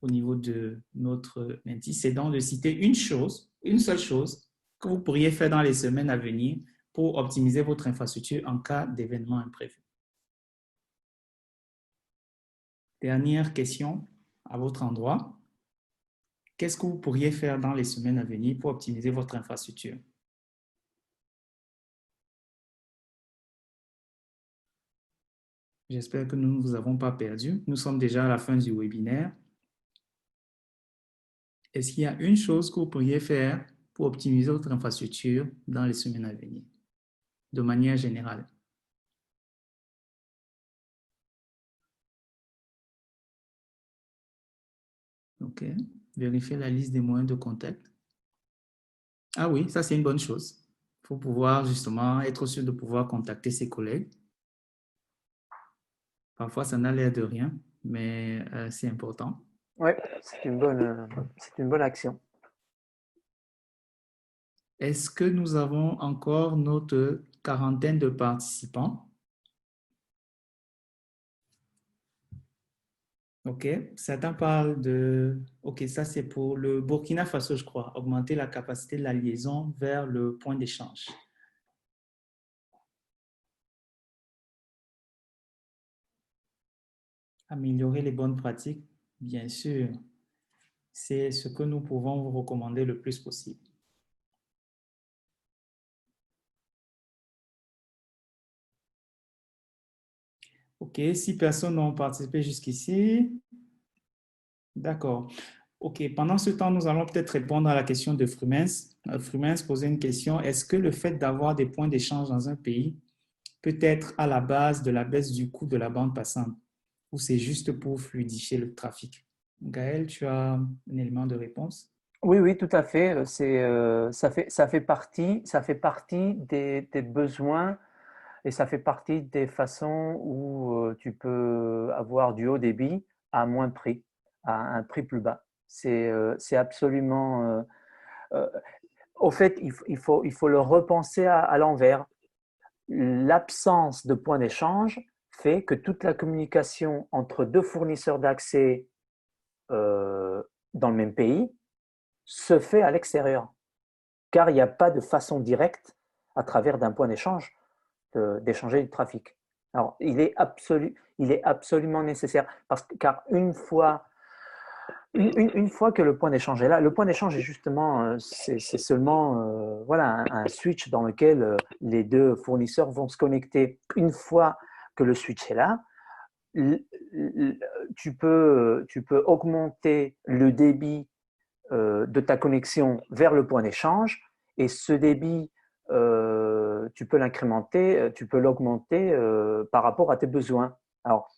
au niveau de notre mentee. C'est donc de citer une seule chose que vous pourriez faire dans les semaines à venir pour optimiser votre infrastructure en cas d'événement imprévu. Dernière question à votre endroit. Qu'est-ce que vous pourriez faire dans les semaines à venir pour optimiser votre infrastructure? J'espère que nous ne vous avons pas perdu. Nous sommes déjà à la fin du webinaire. Est-ce qu'il y a une chose que vous pourriez faire pour optimiser votre infrastructure dans les semaines à venir, de manière générale? OK. Vérifier la liste des moyens de contact. Ah oui, ça c'est une bonne chose. Il faut pouvoir justement être sûr de pouvoir contacter ses collègues. Parfois, ça n'a l'air de rien, mais c'est important. Oui, c'est une bonne action. Est-ce que nous avons encore notre quarantaine de participants? OK. Certains parlent de... OK, ça c'est pour le Burkina Faso, je crois. Augmenter la capacité de la liaison vers le point d'échange. Améliorer les bonnes pratiques, bien sûr, c'est ce que nous pouvons vous recommander le plus possible. OK, si personne n'a participé jusqu'ici, d'accord. OK, pendant ce temps, nous allons peut-être répondre à la question de Frumens. Frumens posait une question, est-ce que le fait d'avoir des points d'échange dans un pays peut être à la base de la baisse du coût de la bande passante ou c'est juste pour fluidifier le trafic? Gaël, tu as un élément de réponse? Oui, oui, tout à fait. Ça fait partie des besoins et ça fait partie des façons où tu peux avoir du haut débit à moins prix, à un prix plus bas. C'est absolument. Euh, Au fait, il faut le repenser à l'envers. L'absence de points d'échange fait que toute la communication entre deux fournisseurs d'accès dans le même pays se fait à l'extérieur, car il n'y a pas de façon directe, à travers d'un point d'échange, d'échanger du trafic. Alors, il est absolument nécessaire, car une fois que le point d'échange est là, le point d'échange est justement, c'est seulement voilà, un switch dans lequel les deux fournisseurs vont se connecter. Une fois que le switch est là, tu peux augmenter le débit de ta connexion vers le point d'échange et ce débit, tu peux l'incrémenter, tu peux l'augmenter par rapport à tes besoins. Alors,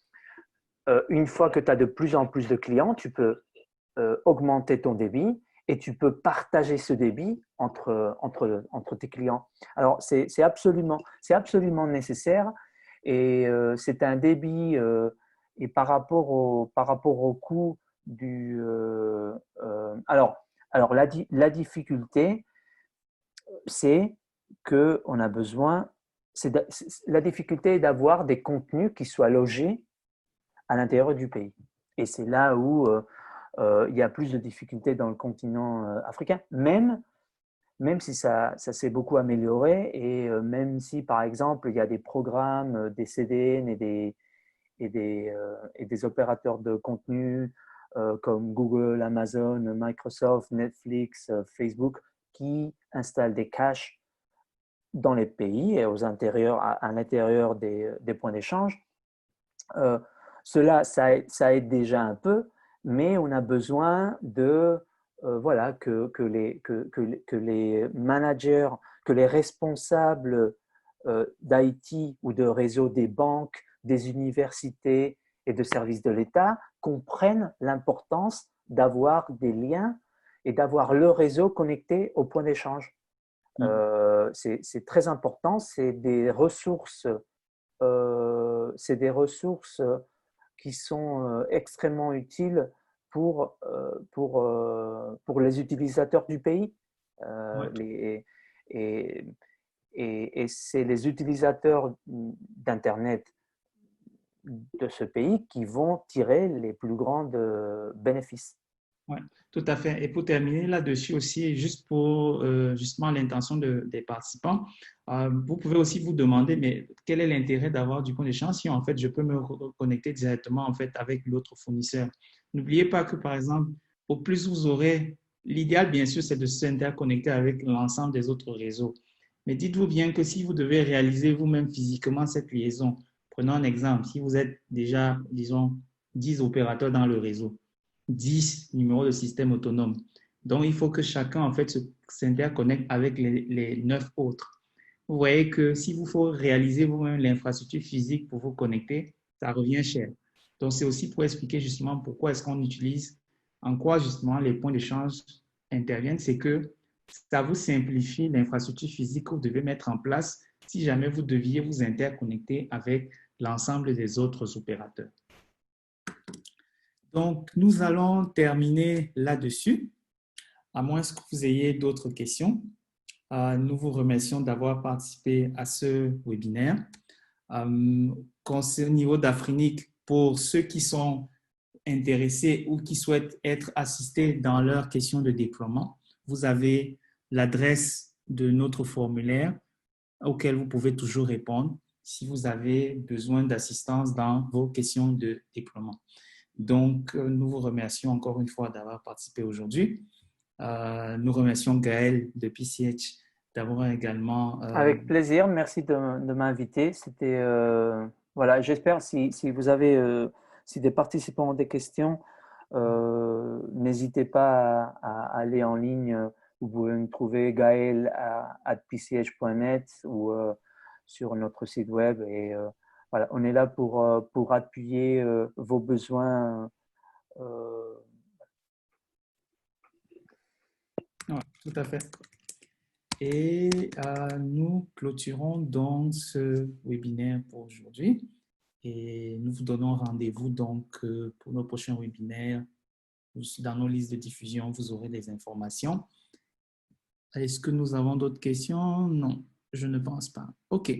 une fois que tu as de plus en plus de clients, tu peux augmenter ton débit et tu peux partager ce débit entre tes clients. Alors, c'est absolument nécessaire et c'est un débit et par rapport au coût du… alors la difficulté, c'est qu'on a besoin… La difficulté est d'avoir des contenus qui soient logés à l'intérieur du pays. Et c'est là où il y a plus de difficultés dans le continent africain, même si ça s'est beaucoup amélioré et même si, par exemple, il y a des programmes, des CDN et des opérateurs de contenu comme Google, Amazon, Microsoft, Netflix, Facebook, qui installent des caches dans les pays et à l'intérieur des points d'échange. Ça aide déjà un peu, mais on a besoin de voilà, que les managers, que les responsables d'IT ou de réseau des banques, des universités et de services de l'État comprennent l'importance d'avoir des liens et d'avoir le réseau connecté au point d'échange. C'est très important, c'est des ressources qui sont extrêmement utiles pour les utilisateurs du pays. Ouais. Et, et c'est les utilisateurs d'Internet de ce pays qui vont tirer les plus grands bénéfices. Ouais, tout à fait. Et pour terminer là-dessus aussi, juste pour justement l'intention des participants, vous pouvez aussi vous demander, mais quel est l'intérêt d'avoir du point d'échange si en fait je peux me connecter directement en fait avec l'autre fournisseur. N'oubliez pas que par exemple, au plus vous aurez, l'idéal bien sûr c'est de s'interconnecter avec l'ensemble des autres réseaux. Mais dites-vous bien que si vous devez réaliser vous-même physiquement cette liaison, prenons un exemple, si vous êtes déjà, disons, 10 opérateurs dans le réseau, 10 numéros de système autonome. Donc, il faut que chacun, en fait, s'interconnecte avec les 9 autres. Vous voyez que s'il vous faut réaliser vous-même l'infrastructure physique pour vous connecter, ça revient cher. Donc, c'est aussi pour expliquer justement pourquoi est-ce qu'on utilise, en quoi justement les points d'échange interviennent, c'est que ça vous simplifie l'infrastructure physique que vous devez mettre en place si jamais vous deviez vous interconnecter avec l'ensemble des autres opérateurs. Donc, nous allons terminer là-dessus, à moins que vous ayez d'autres questions. Nous vous remercions d'avoir participé à ce webinaire. Au niveau d'Afrinic, pour ceux qui sont intéressés ou qui souhaitent être assistés dans leurs questions de déploiement, vous avez l'adresse de notre formulaire auquel vous pouvez toujours répondre. si vous avez besoin d'assistance dans vos questions de déploiement. Donc, nous vous remercions encore une fois d'avoir participé aujourd'hui. Nous remercions Gaël de PCH d'avoir également… Avec plaisir, merci de m'inviter. C'était, voilà, j'espère si vous avez, si des participants ont des questions, n'hésitez pas à aller en ligne. Vous pouvez me trouver Gaël à pch.net ou sur notre site web. Et voilà, on est là pour appuyer vos besoins. Ouais, tout à fait. Et nous clôturons donc ce webinaire pour aujourd'hui. Et nous vous donnons rendez-vous donc pour nos prochains webinaires. Dans nos listes de diffusion, vous aurez des informations. Est-ce que nous avons d'autres questions? Non, je ne pense pas. OK.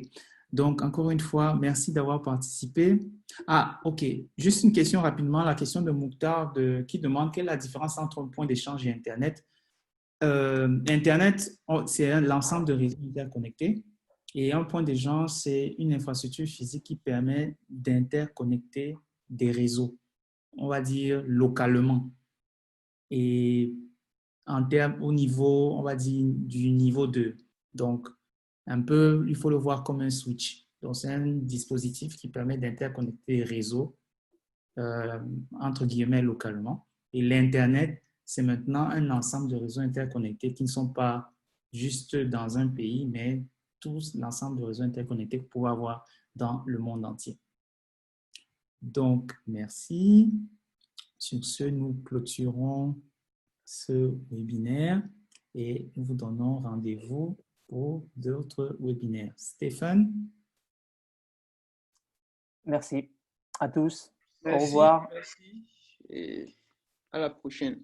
Donc, encore une fois, merci d'avoir participé. Ah, OK. Juste une question rapidement. La question de Mouktar qui demande quelle est la différence entre un point d'échange et Internet. Internet, c'est l'ensemble de réseaux interconnectés. Et un point d'échange, c'est une infrastructure physique qui permet d'interconnecter des réseaux, on va dire localement. Et en termes au niveau, on va dire, du niveau 2. Donc, un peu, il faut le voir comme un switch. Donc, c'est un dispositif qui permet d'interconnecter les réseaux, entre guillemets, localement. Et l'Internet, c'est maintenant un ensemble de réseaux interconnectés qui ne sont pas juste dans un pays, mais tous l'ensemble de réseaux interconnectés que vous pouvez avoir dans le monde entier. Donc, merci. Sur ce, nous clôturons ce webinaire et nous vous donnons rendez-vous pour d'autres webinaires. Stéphane? Merci à tous. Merci, Au revoir. merci et à la prochaine.